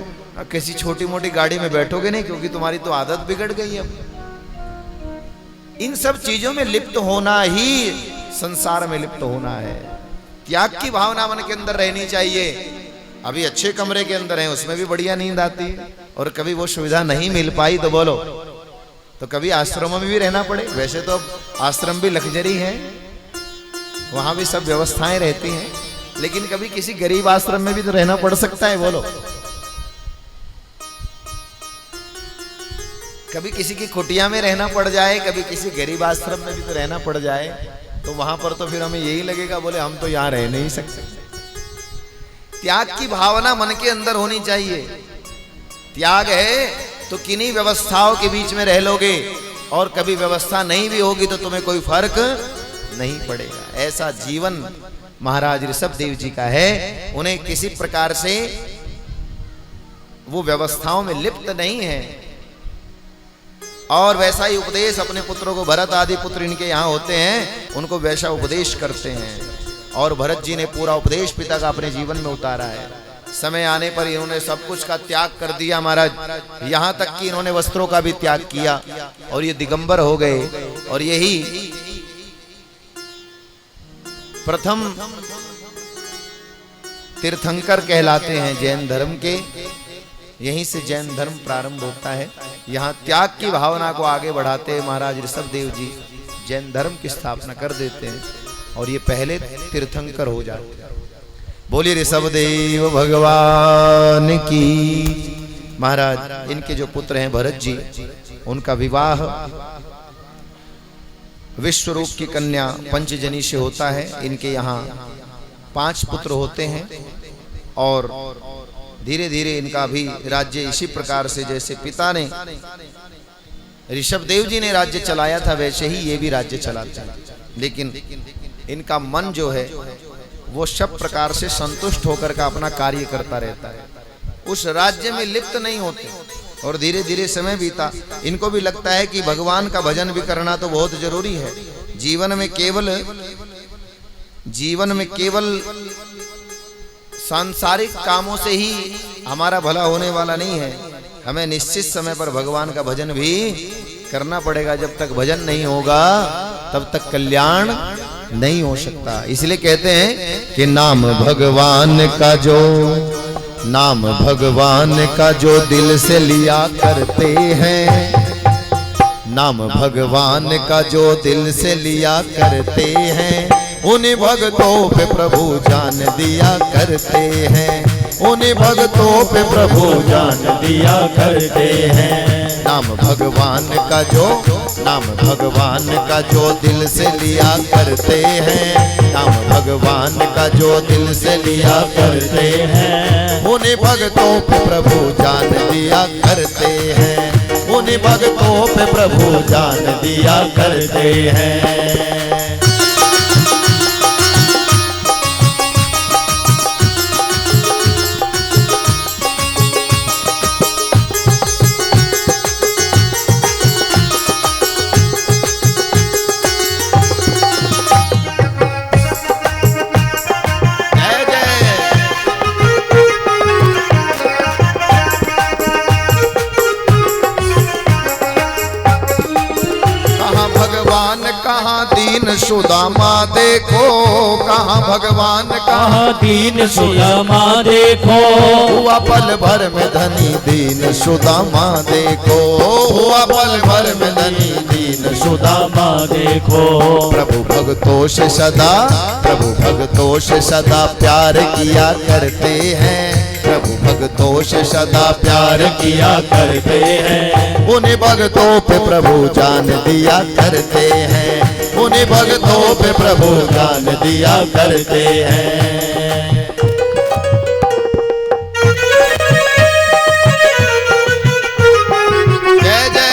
किसी छोटी मोटी गाड़ी में बैठोगे नहीं, क्योंकि तुम्हारी तो आदत बिगड़ गई। अब इन सब चीजों में लिप्त होना ही संसार में लिप्त होना है। त्याग की भावना मन के अंदर रहनी चाहिए। अभी अच्छे कमरे के अंदर हैं, उसमें भी बढ़िया नींद आती है, और कभी वो सुविधा नहीं मिल पाई तो बोलो तो कभी आश्रमों में भी रहना पड़े। वैसे तो आश्रम भी लग्जरी है, वहां भी सब व्यवस्थाएं रहती हैं, लेकिन कभी किसी गरीब आश्रम में भी तो रहना पड़ सकता है। बोलो कभी किसी की कुटिया में रहना पड़ जाए, कभी किसी गरीब आश्रम में भी तो रहना पड़ जाए, तो वहां पर तो फिर हमें यही लगेगा बोले हम तो यहां रह नहीं सकते। त्याग की भावना मन के अंदर होनी चाहिए। त्याग है तो किन्हीं व्यवस्थाओं के बीच में रह लोगे, और कभी व्यवस्था नहीं भी होगी तो तुम्हें कोई फर्क नहीं पड़ेगा। ऐसा जीवन महाराज ऋषभ देव जी का है। उन्हें किसी प्रकार से वो व्यवस्थाओं में लिप्त नहीं है, और वैसा ही उपदेश अपने पुत्रों को, भरत आदि पुत्र इनके यहाँ होते हैं, उनको वैसा उपदेश करते हैं। और भरत जी ने पूरा उपदेश पिता का अपने जीवन में उतारा है। समय आने पर इन्होंने सब कुछ का त्याग कर दिया महाराज, यहाँ तक कि इन्होंने वस्त्रों का भी त्याग किया और ये दिगंबर हो गए। और यही प्रथम तीर्थंकर कहलाते हैं जैन धर्म के। यहीं से जैन धर्म प्रारंभ होता है। यहाँ त्याग की भावना को आगे बढ़ाते हैं महाराज ऋषभ देव जी जैन धर्म की स्थापना कर देते हैं, और ये पहले तीर्थंकर हो जाते हैं। बोलिए ऋषभ देव भगवान की। महाराज इनके जो पुत्र हैं भरत जी, उनका विवाह विश्वरूप की कन्या पंचजनी से होता है। इनके यहाँ 5 पुत्र होते हैं, और धीरे धीरे इनका भी राज्य इसी प्रकार से, जैसे पिता ने ऋषभ देव जी ने राज्य चलाया था, वैसे ही ये भी राज्य चलाते हैं। लेकिन इनका मन जो है वो सब प्रकार से संतुष्ट होकर का अपना कार्य करता रहता है, उस राज्य में लिप्त नहीं होते। और धीरे धीरे समय बीता, इनको भी लगता है कि भगवान का भजन भी करना तो बहुत जरूरी है। जीवन में केवल सांसारिक कामों से ही हमारा भला होने वाला नहीं है, हमें निश्चित समय पर भगवान का भजन भी करना पड़ेगा। जब तक भजन नहीं होगा तब तक कल्याण नहीं हो सकता। इसलिए कहते हैं कि नाम भगवान का जो दिल से लिया करते हैं, नाम भगवान का जो दिल से लिया करते हैं, उन्हीं भक्तों पे प्रभु जान दिया करते हैं। उन्हीं भक्तों पे प्रभु जान दिया करते हैं। नाम भगवान का जो, नाम भगवान का जो दिल से लिया करते हैं, नाम भगवान का जो दिल से लिया करते हैं, उन्हीं भक्तों पे प्रभु जान दिया करते हैं, उन्हीं भक्तों पे प्रभु जान दिया करते हैं। कहाँ दीन सुदामा देखो, कहाँ भगवान कहाँ दीन सुदामा देखो, हुआ पल भर में धनी दीन सुदामा देखो, हुआ पल भर में धनी दीन सुदामा देखो। प्रभु भक्तों से सदा, प्रभु भक्तों से सदा प्यार किया करते हैं, प्रभु भक्तों से सदा प्यार किया करते हैं, उन्हीं भक्तों पे प्रभु जान दिया करते हैं, उन्हीं भक्तों पे प्रभु जान दिया करते हैं। जय जय।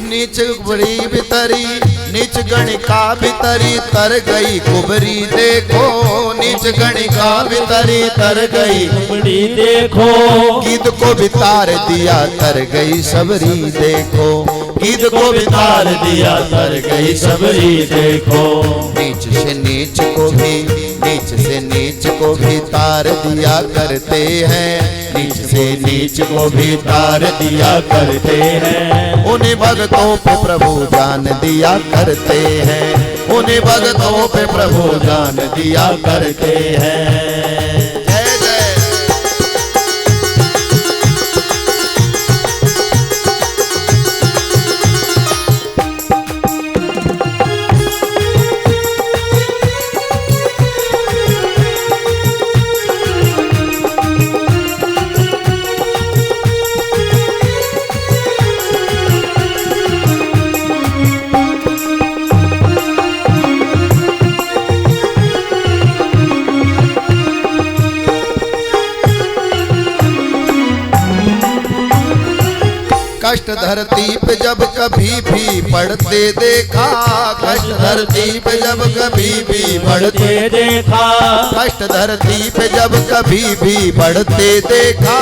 नीच बड़ी बितरी, नीच गणिका बितरी तर गई कुबरी देखो, नीच गणिका बितरी तर गई कुबरी देखो, गीत को बितार दिया तर गई सबरी देखो, गीत को बितार दिया तर गई सबरी देखो। नीच से नीच को भी, नीच से नीच को भी तार दिया करते हैं, नीच से नीच को भी तार दिया करते हैं, उन्हीं भक्तों पे प्रभु जान दिया करते हैं, उन्हीं भक्तों पे प्रभु जान दिया करते हैं। जय जय। कष्ट धरती पे जब कभी भी पड़ते देखा, कष्ट धरती पे जब कभी भी बढ़ते देखा, कष्ट धरती पे जब कभी भी बढ़ते देखा,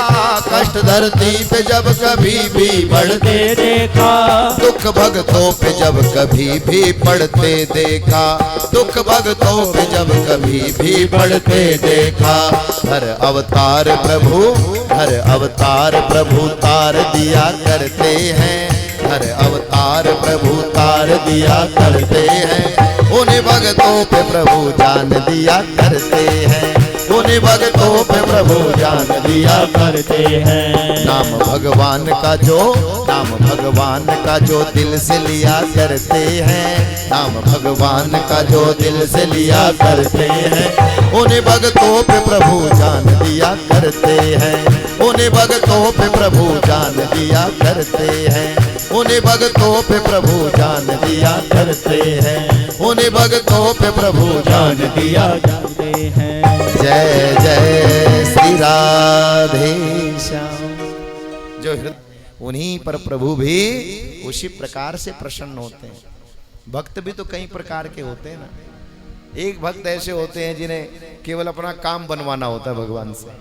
कष्ट धरती पे जब कभी भी बढ़ते देखा, दुख भक्तों पे जब कभी भी पड़ते देखा, दुख भक्तों पे जब कभी भी पड़ते देखा। हर अवतार प्रभु, हर अवतार प्रभु तार दिया करते हैं, हर अवतार प्रभु तार दिया करते हैं, उन्हीं भक्तों पे प्रभु जान दिया करते हैं, उन्हीं भक्तों पे प्रभु जान दिया करते हैं। नाम भगवान का जो, नाम भगवान का जो दिल से लिया करते हैं, नाम भगवान का जो दिल से लिया करते हैं, उन्हीं भक्तों पे प्रभु जान दिया करते हैं, उन्हीं भक्तों पे प्रभु जान दिया करते हैं, उन्हीं भक्तों पे प्रभु जान दिया करते हैं, उन्हीं भक्तों पे प्रभु जान दिया करते हैं। जय जय श्री राधे श्याम। जो उन्हीं पर प्रभु भी उसी प्रकार से प्रसन्न होते हैं। भक्त भी तो कई प्रकार के होते हैं ना। एक भक्त ऐसे होते हैं जिन्हें केवल अपना काम बनवाना होता है भगवान से,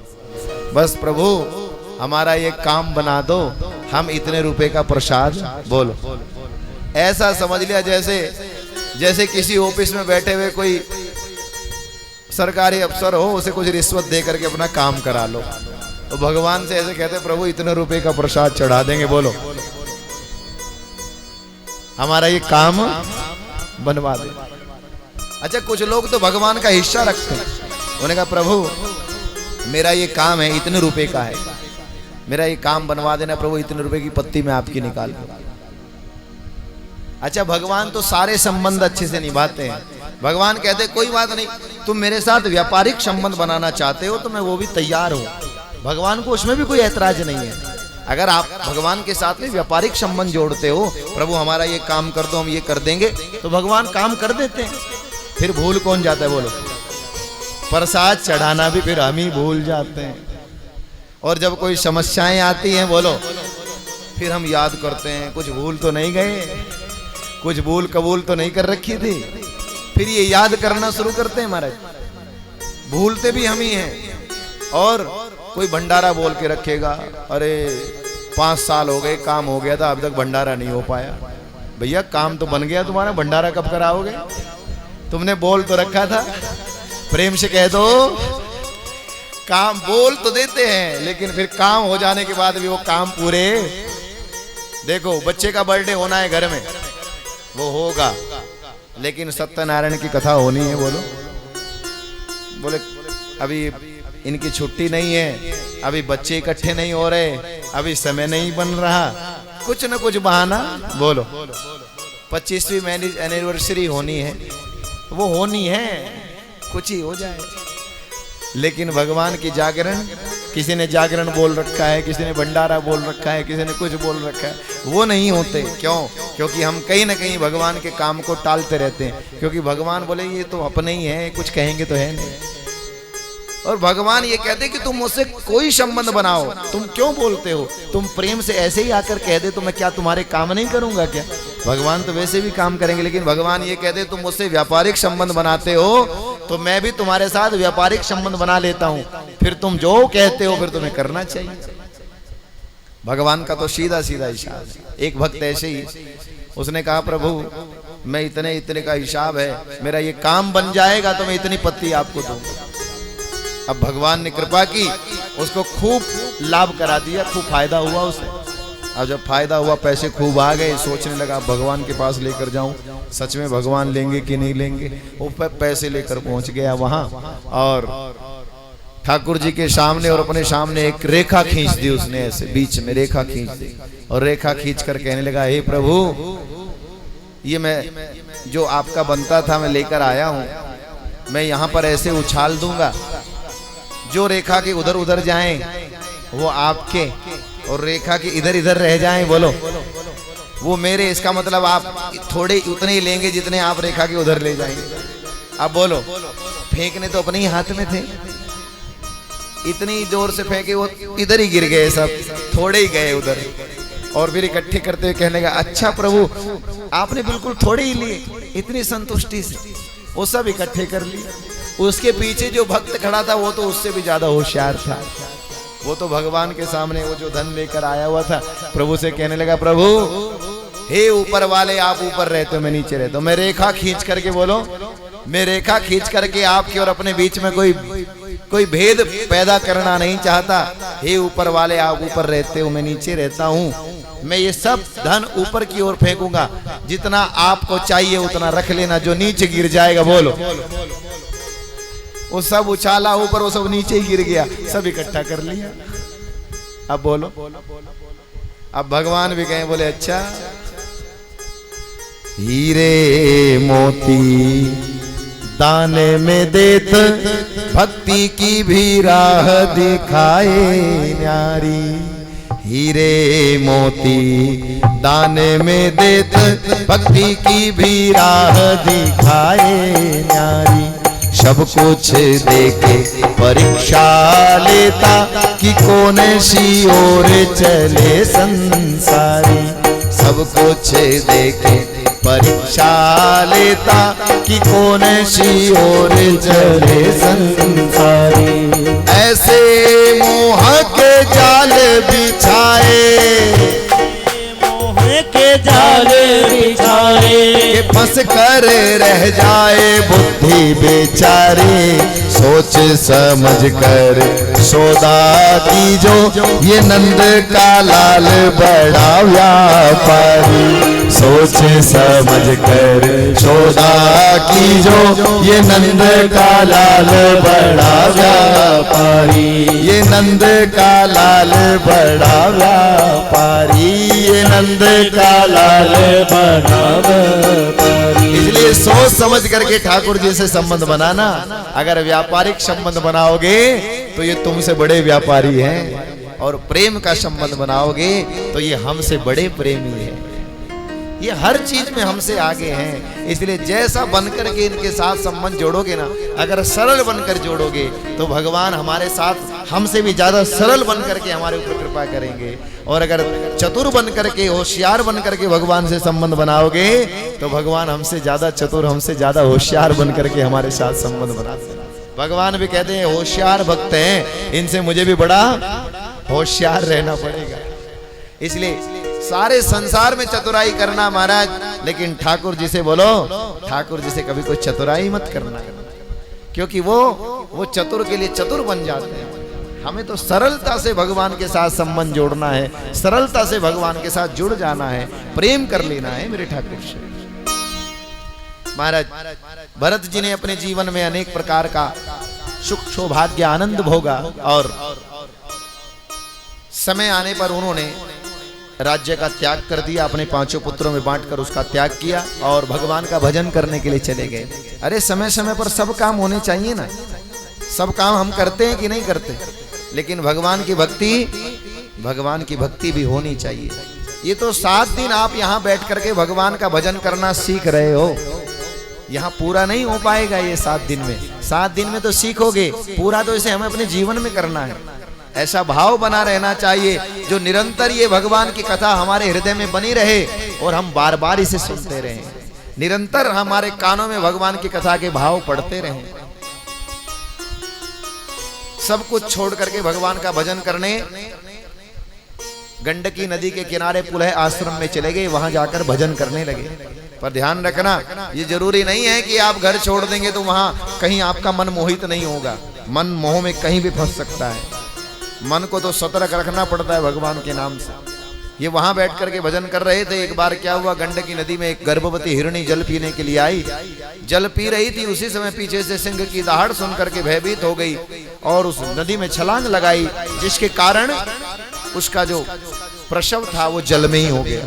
बस प्रभु हमारा ये काम बना दो, हम इतने रुपए का प्रसाद बोलो। ऐसा समझ लिया जैसे जैसे किसी ऑफिस में बैठे हुए कोई सरकारी अफसर हो, उसे कुछ रिश्वत दे करके अपना काम करा लो। तो भगवान से ऐसे कहते प्रभु इतने रुपए का प्रसाद चढ़ा देंगे, बोलो हमारा ये काम बनवा दे। अच्छा, कुछ लोग तो भगवान का हिस्सा रखते हैं। उन्होंने कहा प्रभु मेरा ये काम है, इतने रुपए का है, मेरा ये काम बनवा देना प्रभु, इतने रुपए की पत्ती मैं आपकी निकाल दूं। अच्छा, भगवान तो सारे संबंध अच्छे से निभाते हैं। भगवान कहते कोई बात नहीं, तुम मेरे साथ व्यापारिक संबंध बनाना चाहते हो तो मैं वो भी तैयार हूं। भगवान को उसमें भी कोई ऐतराज नहीं है। अगर आप भगवान के साथ में व्यापारिक संबंध जोड़ते हो, प्रभु हमारा ये काम कर दो, हम ये कर देंगे, तो भगवान काम कर देते हैं। फिर भूल कौन जाता है बोलो? प्रसाद चढ़ाना भी फिर हम ही भूल जाते हैं। और जब कोई समस्याएं आती हैं बोलो, फिर हम याद करते हैं कुछ भूल तो नहीं गए, कुछ भूल कबूल तो नहीं कर रखी थी, फिर ये याद करना शुरू करते हैं। महाराज भूलते भी हम ही हैं। और कोई भंडारा बोल के रखेगा, अरे 5 साल हो गए, काम हो गया था, अब तक भंडारा नहीं हो पाया। भैया काम तो बन गया तुम्हारा, भंडारा कब कराओगे? तुमने बोल तो रखा था। प्रेम से कह दो, काम बोल तो देते हैं लेकिन फिर काम हो जाने के बाद भी वो काम पूरे। देखो बच्चे का बर्थडे होना है घर में, वो होगा, लेकिन सत्यनारायण की कथा होनी है। बोले अभी इनकी छुट्टी नहीं है, अभी बच्चे इकट्ठे नहीं हो रहे, अभी समय नहीं बन रहा, कुछ न कुछ बहाना बोलो। 25वीं मैरिज एनिवर्सरी होनी है, वो होनी है, कुछ ही हो जाए। लेकिन भगवान की जागरण, किसी ने जागरण बोल रखा है, किसी ने भंडारा बोल रखा है, किसी ने कुछ बोल रखा है, वो नहीं होते। क्यों? क्योंकि हम कहीं ना कहीं भगवान के काम को टालते रहते हैं। क्योंकि भगवान बोले ये तो अपने ही है, कुछ कहेंगे तो है नहीं। और भगवान ये कहते कि तुम मुझसे कोई संबंध बनाओ, तुम क्यों बोलते हो? तुम प्रेम से ऐसे ही आकर कह दे तो मैं क्या तुम्हारे काम नहीं करूंगा क्या? भगवान तो वैसे भी काम करेंगे, लेकिन भगवान ये कहते तुम मुझसे व्यापारिक संबंध बनाते हो तो मैं भी तुम्हारे साथ व्यापारिक संबंध बना लेता हूं, फिर तुम जो कहते हो फिर तुम्हें करना चाहिए। भगवान का तो सीधा सीधा हिसाब है। एक भक्त ऐसे ही, उसने कहा प्रभु मैं इतने इतने का हिसाब है, मेरा ये काम बन जाएगा तो मैं इतनी पत्ती आपको दूंगा। अब भगवान ने कृपा की, उसको खूब लाभ करा दिया, खूब फायदा हुआ उसे। अब जब फायदा हुआ, पैसे खूब आ गए, सोचने लगा भगवान के पास लेकर जाऊं, सच में भगवान लेंगे कि नहीं लेंगे। वो पैसे लेकर पहुंच गया वहां और ठाकुर जी के सामने और अपने सामने एक रेखा खींच दी उसने, ऐसे बीच में रेखा खींच दी और रेखा खींच कर कहने लगा हे प्रभु, ये मैं जो आपका बनता था मैं लेकर आया हूं, मैं यहाँ पर ऐसे उछाल दूंगा, जो रेखा के उधर उधर जाएं वो आपके, और रेखा के इधर इधर रह जाएं बोलो वो मेरे। इसका मतलब आप थोड़े उतने ही लेंगे जितने आप रेखा के उधर ले जाएंगे। अब बोलो, फेंकने तो अपने ही हाथ में थे, इतनी जोर से फेंके वो इधर ही गिर गए, सब थोड़े ही गए उधर। और फिर इकट्ठे करते हुए कहने लगा अच्छा प्रभु आपने बिल्कुल थोड़े ही लिए, इतनी संतुष्टि से वो सब इकट्ठे कर लिए। उसके पीछे जो भक्त खड़ा था वो तो उससे भी ज्यादा होशियार था, वो तो भगवान के सामने वो जो धन लेकर आया हुआ था, प्रभु से कहने लगा प्रभु हे ऊपर वाले, आप ऊपर रहते हो मैं नीचे रहता हूं, मैं रेखा खींच करके बोलो, मैं रेखा खींच करके आपके और अपने बीच में कोई भेद पैदा करना नहीं चाहता। हे ऊपर वाले, आप ऊपर रहते हो मैं नीचे रहता हूं, मैं ये सब धन ऊपर की ओर फेंकूंगा, जितना आपको चाहिए उतना रख लेना, जो नीचे गिर जाएगा बोलो। वो सब उछाला ऊपर, वो सब नीचे ही गिर गया, सब इकट्ठा कर लिया। अब बोलो, अब भगवान भी कहें बोले अच्छा हीरे मोती दाने में देत, भक्ति की भी राह दिखाए न्यारी। हीरे मोती दाने में देत, भक्ति की भी राह दिखाए न्यारी। सब कुछ देके परीक्षा लेता कि कौन सी ओर चले संसारी। सब कुछ देके परीक्षा लेता कि कौन सी ओर चले संसारी। ऐसे मोह के जाल बिछाए, मोह के जाल बिछाए, फंस कर पर रह जाए बुद्धि बेचारी, सोच समझ कर सौदा की जो ये नंद का लाल बड़ा व्यापारी, सोच समझ कर सौदा की जो ये नंद का लाल बड़ा व्यापारी, ये नंद का लाल बड़ा व्यापारी, ये नंद का लाल बड़ा व्यापारी। इसलिए सोच समझ करके ठाकुर जी से संबंध बनाना। अगर व्यापारिक संबंध बनाओगे तो ये तुमसे बड़े व्यापारी हैं, और प्रेम का संबंध बनाओगे तो ये हमसे बड़े प्रेमी हैं, ये हर चीज में हमसे आगे हैं। इसलिए जैसा बनकर के इनके साथ संबंध जोड़ोगे ना, अगर सरल बनकर जोड़ोगे तो भगवान हमारे साथ हमसे भी ज्यादा सरल बनकर के हमारे ऊपर कृपा करेंगे, और अगर चतुर बनकर के होशियार बनकर के भगवान से संबंध बनाओगे तो भगवान हमसे ज्यादा चतुर, हमसे ज्यादा होशियार बनकर के हमारे साथ संबंध बनाते हैं। भगवान भी कहते हैं होशियार भक्त हैं, इनसे मुझे भी बड़ा होशियार रहना पड़ेगा। इसलिए सारे संसार में चतुराई करना महाराज, लेकिन ठाकुर जी से बोलो, ठाकुर जी से कभी कोई चतुराई मत करना, क्योंकि वो चतुर के लिए चतुर बन जाते हैं। हमें तो सरलता से भगवान के साथ संबंध जोड़ना है, सरलता से भगवान के साथ जुड़ जाना है, प्रेम कर लेना है मेरे ठाकुर से। महाराज भरत जी ने अपने जीवन में अनेक प्रकार का सुख सौभाग्य आनंद भोगा, और समय आने पर उन्होंने राज्य का त्याग कर दिया, अपने 5 पुत्रों में बांटकर उसका त्याग किया और भगवान का भजन करने के लिए चले गए। अरे समय समय पर सब काम होने चाहिए ना, सब काम हम करते हैं कि नहीं करते, लेकिन भगवान की भक्ति भी होनी चाहिए। ये तो 7 दिन आप यहाँ बैठ करके भगवान का भजन करना सीख रहे हो, यहाँ पूरा नहीं हो पाएगा ये 7 दिन में। 7 दिन में तो सीखोगे, पूरा तो इसे हमें अपने जीवन में करना है। ऐसा भाव बना रहना चाहिए जो निरंतर ये भगवान की कथा हमारे हृदय में बनी रहे और हम बार बार इसे सुनते रहें, निरंतर हमारे कानों में भगवान की कथा के भाव पढ़ते रहें। सब कुछ छोड़ करके भगवान का भजन करने गंडकी नदी के किनारे पुलह आश्रम में चले गए, वहां जाकर भजन करने लगे। पर ध्यान रखना, ये जरूरी नहीं है कि आप घर छोड़ देंगे तो वहां कहीं आपका मन मोहित नहीं होगा। मन मोह में कहीं भी फंस सकता है, मन को तो सतर्क रखना पड़ता है भगवान के नाम से। ये वहां बैठ करके भजन कर रहे थे। एक बार क्या हुआ, गंडकी नदी में एक गर्भवती हिरणी जल पीने के लिए आई, जल पी रही थी। उसी समय पीछे से सिंह की दहाड़ सुन करके भयभीत हो गई और उस नदी में छलांग लगाई, जिसके कारण उसका जो प्रसव था वो जल में ही हो गया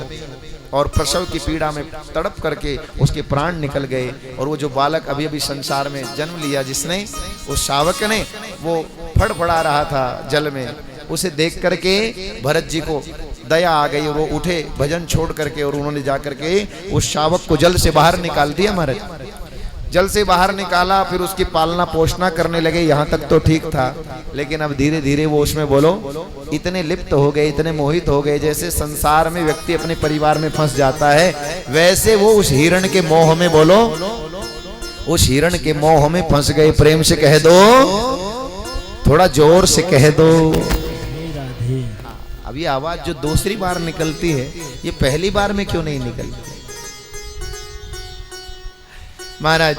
और प्रसव की पीड़ा में तड़प करके उसके प्राण निकल गए। और वो जो बालक अभी अभी संसार में जन्म लिया, जिसने, उस शावक ने, वो फड़फड़ा रहा था जल में, उसे देख करके भरत जी को दया आ गई और वो उठे भजन छोड़ करके और उन्होंने जाकर के उस शावक को जल से बाहर निकाल दिया। महाराज जल से बाहर निकाला, फिर उसकी पालना पोषणा करने लगे। यहाँ तक तो ठीक था, लेकिन अब धीरे धीरे वो उसमें बोलो इतने लिप्त हो गए, इतने मोहित हो गए, जैसे संसार में व्यक्ति अपने परिवार में फंस जाता है, वैसे वो उस हिरण के मोह में, बोलो उस हिरण के मोह में फंस गए। प्रेम से कह दो, थोड़ा जोर से कह दो। अब ये आवाज जो दूसरी बार निकलती है, ये पहली बार में क्यों नहीं निकलती? महाराज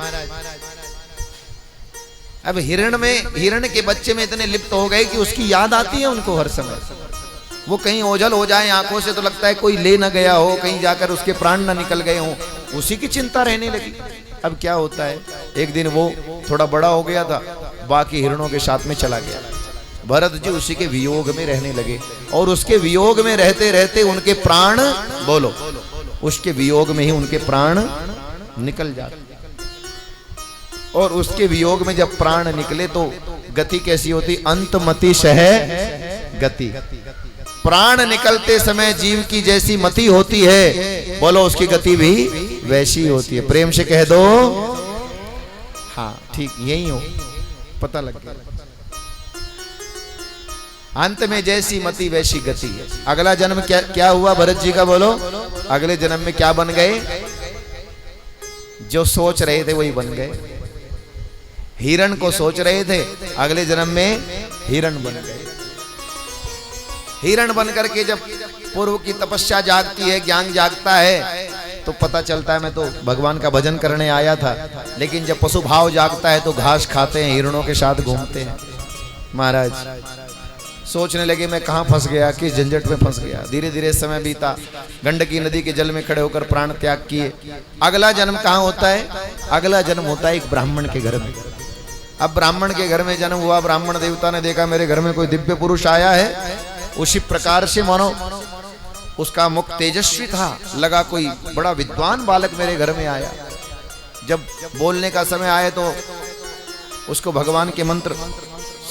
अब हिरण के बच्चे में इतने लिप्त हो गए कि उसकी याद आती है उनको हर समय। वो कहीं ओझल हो जाए आंखों से तो लगता है कोई ले ना गया हो, कहीं जाकर उसके प्राण ना निकल गए हो, उसी की चिंता रहने लगी। अब क्या होता है, एक दिन वो थोड़ा बड़ा हो गया था, बाकी हिरणों के साथ में चला गया। भरत जी उसी के वियोग में रहने लगे और उसके वियोग में रहते रहते उनके प्राण, बोलो उसके वियोग में ही उनके प्राण निकल जाते। और उसके वियोग में जब प्राण निकले तो गति कैसी होती? अंतमति सह गति। प्राण निकलते समय जीव की जैसी मति होती है, बोलो उसकी गति भी वैसी होती है। प्रेम से कह दो, हाँ ठीक यही हो, पता लग गया। अंत में जैसी मति वैसी गति है। अगला जन्म क्या हुआ भरत जी का, बोलो अगले जन्म में क्या बन गए? जो सोच रहे थे वही बन गए। हिरण को सोच रहे थे, अगले जन्म में हिरण बन गए। हिरण बन करके जब पूर्व की तपस्या जागती है, ज्ञान जागता है, तो पता चलता है मैं तो भगवान का भजन करने आया था, लेकिन जब पशु भाव जागता है तो घास खाते हैं, हिरणों के साथ घूमते हैं। महाराज सोचने लगे मैं कहाँ फंस गया, किस झंझट में फंस गया। धीरे धीरे समय बीता, गंडकी नदी के जल में खड़े होकर प्राण त्याग किए। अगला जन्म कहाँ होता है? अगला जन्म होता है एक ब्राह्मण के घर में। अब ब्राह्मण के घर में जन्म हुआ, ब्राह्मण देवता ने देखा मेरे घर में कोई दिव्य पुरुष आया है, उसी प्रकार से मानो उसका मुख तेजस्वी था, लगा कोई बड़ा विद्वान बालक मेरे घर में आया। जब बोलने का समय आए तो उसको भगवान के मंत्र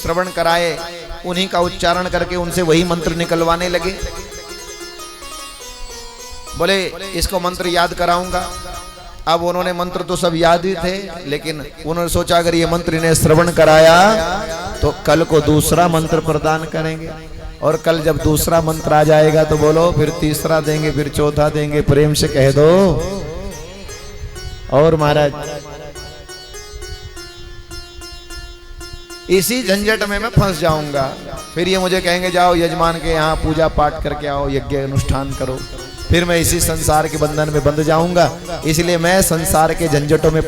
श्रवण कराए, उन्हीं का उच्चारण करके उनसे वही मंत्र निकलवाने लगे। बोले इसको मंत्र याद कराऊंगा। अब उन्होंने मंत्र तो सब याद ही थे, लेकिन उन्होंने सोचा अगर ये मंत्र इन्हें श्रवण कराया तो कल को दूसरा मंत्र प्रदान करेंगे, और कल जब दूसरा मंत्र आ जाएगा तो बोलो फिर तीसरा देंगे, फिर चौथा देंगे, प्रेम से कह दो। और महाराज इसी झंझट में मैं फंस जाऊंगा। फिर ये मुझे कहेंगे जाओ यजमान के यहाँ पूजा पाठ करके आओ, यज्ञ अनुष्ठान करो, फिर मैं इसी संसार के बंधन में बंध जाऊंगा। इसलिए मैं संसार के झंझटों में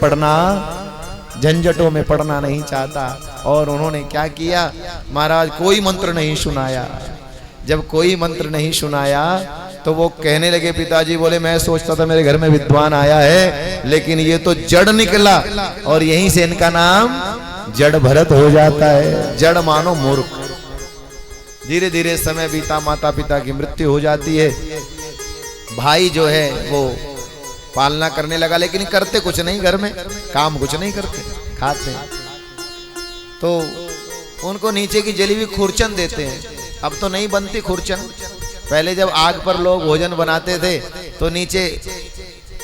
पड़ना नहीं चाहता। और उन्होंने क्या किया महाराज, कोई मंत्र नहीं सुनाया। जब कोई मंत्र नहीं सुनाया तो वो कहने लगे, पिताजी बोले मैं सोचता था मेरे घर में विद्वान आया है, लेकिन ये तो जड़ निकला, और यहीं से इनका नाम जड़ भरत हो जाता है। जड़ मानो मूर्ख। धीरे धीरे समय बीता, माता पिता की मृत्यु हो जाती है। भाई जो है वो पालना करने लगा, लेकिन करते कुछ नहीं, घर में काम कुछ नहीं करते, खाते हैं। तो उनको नीचे की जली हुई खुरचन देते हैं। अब तो नहीं बनती खुरचन। पहले जब आग पर लोग भोजन बनाते थे तो नीचे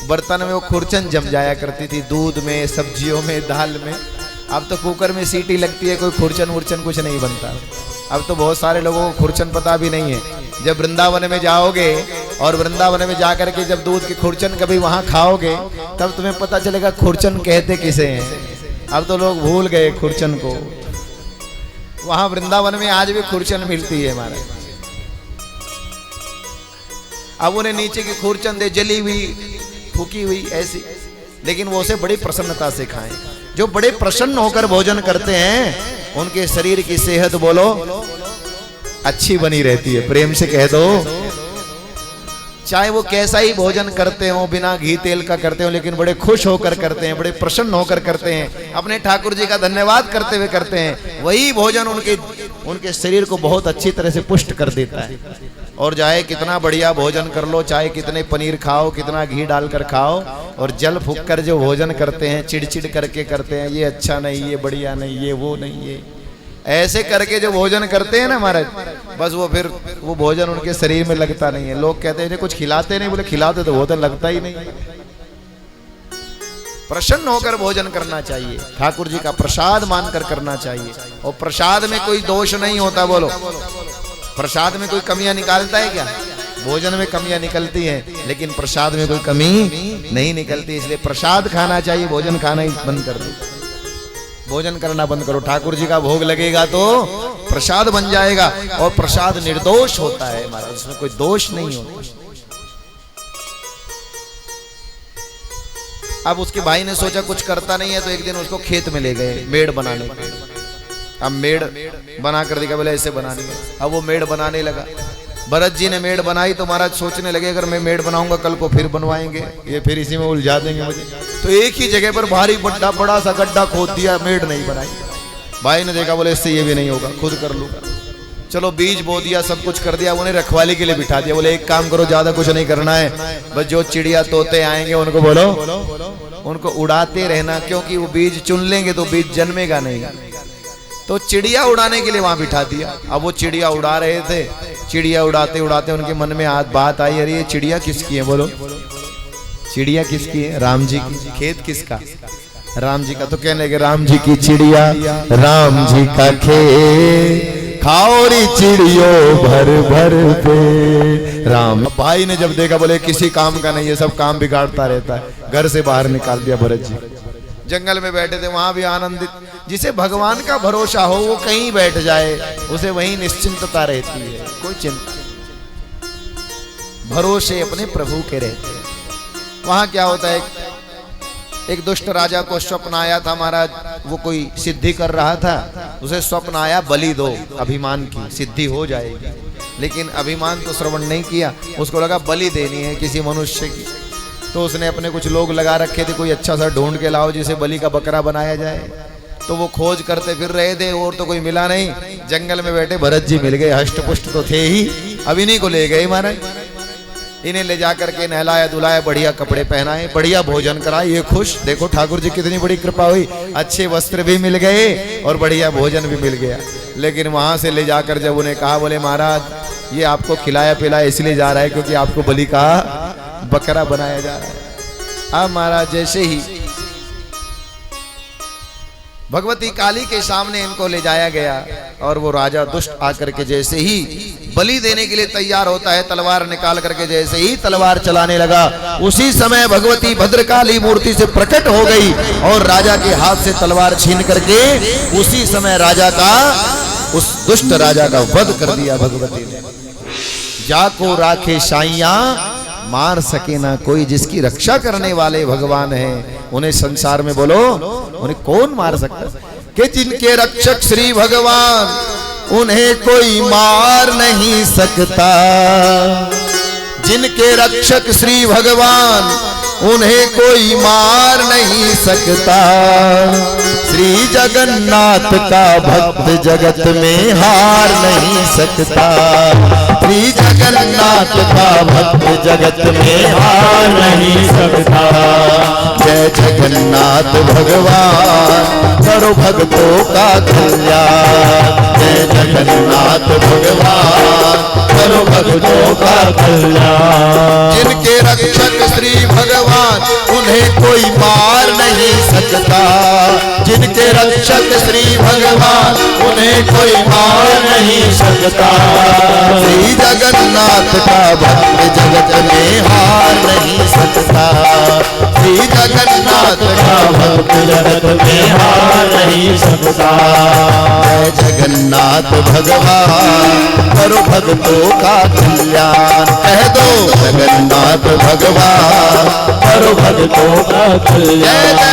बर्तन में वो खुरचन जम जाया करती थी, दूध में, सब्जियों में, दाल में। अब तो कुकर में सीटी लगती है, कोई खुरचन वुरचन कुछ नहीं बनता। अब तो बहुत सारे लोगों को खुरचन पता भी नहीं है। जब वृंदावन में जाओगे और वृंदावन में जाकर के जब दूध की खुरचन कभी वहां खाओगे, तब तुम्हें पता चलेगा खुरचन कहते किसे हैं। अब तो लोग भूल गए खुरचन को। वहां वृंदावन में आज भी खुरचन मिलती है हमारे। अब उन्हें नीचे की खुरचन दे, जली हुई, फूकी हुई ऐसी, लेकिन वो उसे बड़ी प्रसन्नता से खाएं। जो बड़े प्रसन्न होकर भोजन करते हैं उनके शरीर की सेहत बोलो अच्छी बनी रहती है। प्रेम से कह दो, चाहे वो कैसा ही भोजन करते हो, बिना घी तेल का करते हो, लेकिन बड़े खुश होकर करते हैं, बड़े प्रसन्न होकर करते हैं, अपने ठाकुर जी का धन्यवाद करते हुए करते हैं। वही भोजन उनके शरीर को बहुत अच्छी तरह से पुष्ट कर देता है। और चाहे कितना बढ़िया भोजन कर लो, चाहे कितने पनीर खाओ, कितना घी डालकर खाओ, और जल फूंक कर जो भोजन करते हैं, चिड़चिड़ करके करते हैं, ये अच्छा नहीं, ये बढ़िया नहीं, ये वो नहीं, ये ऐसे करके जो भोजन करते हैं ना महाराज, बस वो फिर वो भोजन उनके शरीर में लगता नहीं है। लोग कहते हैं कुछ खिलाते नहीं, बोले खिलाते तो वो तो लगता ही नहीं। प्रसन्न होकर भोजन करना चाहिए, ठाकुर जी का प्रसाद मानकर करना चाहिए। और प्रसाद में कोई दोष नहीं होता। बोलो प्रसाद में कोई कमियां निकालता है क्या? भोजन में कमियां निकलती हैं, लेकिन प्रसाद में कोई कमी नहीं निकलती। इसलिए प्रसाद खाना चाहिए, भोजन खाना ही बंद कर दो, भोजन करना बंद करो। ठाकुर जी का भोग लगेगा तो प्रसाद बन जाएगा, और प्रसाद निर्दोष होता है महाराज, उसमें कोई दोष नहीं होता। अब उसके भाई ने सोचा कुछ करता नहीं है, तो एक दिन उसको खेत में ले गए मेड़ बनाने। अब मेड़ बना कर देखा, बोले ऐसे बनानी है। अब वो मेड़ बनाने लगा। भरत जी ने मेड़ बनाई तो महाराज सोचने लगे अगर मैं मेड़ बनाऊंगा कल को फिर बनवाएंगे, ये फिर इसी में उलझा देंगे मुझे। तो एक ही जगह पर भारी बड़ा सा गड्ढा खोद दिया, मेड़ नहीं बनाई। भाई ने देखा, बोले इससे ये भी नहीं होगा, खुद कर लूंगा। चलो बीज बो दिया, सब कुछ कर दिया, उन्हें रखवाली के लिए बिठा दिया। बोले एक काम करो, ज्यादा कुछ नहीं करना है, बस जो चिड़िया तोते आएंगे उनको बोलो उनको उड़ाते रहना, क्योंकि वो बीज चुन लेंगे तो बीज जन्मेगा नहीं। तो चिड़िया उड़ाने के लिए वहां बिठा दिया। अब वो चिड़िया उड़ा रहे थे, चिड़िया उड़ाते उड़ाते उनके मन में बात आई, अरे ये चिड़िया किसकी है? बोलो चिड़िया किसकी है? राम जी की। खेत किसका? राम जी का। तो कहने लगे राम जी की चिड़िया, राम जी का खेत, खाओ री चिड़ियों भर भर पे। राम भाई ने जब देखा, बोले किसी काम का नहीं है, सब काम बिगाड़ता रहता है। घर से बाहर निकाल दिया भरत जी। जंगल में बैठे थे, वहां भी आनंदित। जिसे भगवान का भरोसा हो वो कहीं बैठ जाए, उसे वहीं निश्चिंतता रहती है, कोई चिंता। भरोसे अपने प्रभु के रहते हैं। वहां क्या होता है, एक दुष्ट राजा को स्वप्न आया था महाराज, वो कोई सिद्धि कर रहा था, उसे स्वप्न आया बलि दो, अभिमान की सिद्धि हो जाएगी, लेकिन अभिमान तो श्रवण नहीं किया, उसको लगा बलि देनी है किसी मनुष्य की। तो उसने अपने कुछ लोग लगा रखे थे, कोई अच्छा सा ढूंढ के लाओ जिसे बलि का बकरा बनाया जाए। तो वो खोज करते फिर रहे थे और तो कोई मिला नहीं। जंगल में बैठे भरत जी मिल गए, हष्ट पुष्ट तो थे ही, अब इन्हीं को ले गए महाराज। इन्हें ले जाकर के नहलाया धुलाया, बढ़िया कपड़े पहनाए, बढ़िया भोजन कराए, ये खुश, देखो ठाकुर जी कितनी बड़ी कृपा हुई, अच्छे वस्त्र भी मिल गए और बढ़िया भोजन भी मिल गया। लेकिन वहां से ले जाकर जब उन्हें कहा, बोले महाराज ये आपको खिलाया पिलाया इसलिए जा रहा है क्योंकि आपको बलि का बकरा बनाया जा रहा है। अब महाराज जैसे ही भगवती काली के सामने इनको ले जाया गया और वो राजा दुष्ट आकर के जैसे ही बलि देने के लिए तैयार होता है, तलवार निकाल करके जैसे ही तलवार चलाने लगा, उसी समय भगवती भद्रकाली मूर्ति से प्रकट हो गई और राजा के हाथ से तलवार छीन करके उसी समय राजा का, उस दुष्ट राजा का वध कर दिया भगवती ने। जाको राखे साइया मार सके ना कोई, जिसकी रक्षा करने वाले भगवान हैं उन्हें संसार में बोलो उन्हें कौन मार सकता, कि जिनके रक्षक श्री भगवान उन्हें कोई मार नहीं सकता, जिनके रक्षक श्री भगवान उन्हें कोई मार नहीं सकता। श्री जगन्नाथ का भक्त जगत में हार नहीं सकता, श्री जगन्नाथ का भक्त जगत में हार नहीं सकता। जय जगन्नाथ भगवान करो भक्तों का कल्याण, जय जगन्नाथ भगवान करो भक्तों का कल्याण। जिनके रक्षक श्री भगवान उन्हें कोई मार नहीं सकता, जिनके रक्षक श्री भगवान उन्हें कोई मार नहीं सकता। श्री जगन्नाथ का भक्त जगत में हार नहीं सकता, श्री जगन्नाथ का भक्त जगत में हार नहीं सकता। जय जगन्नाथ भगवान करो भक्तों का कल्याण, कह दो जगन्नाथ भगवान करो भक्तों का कल्याण।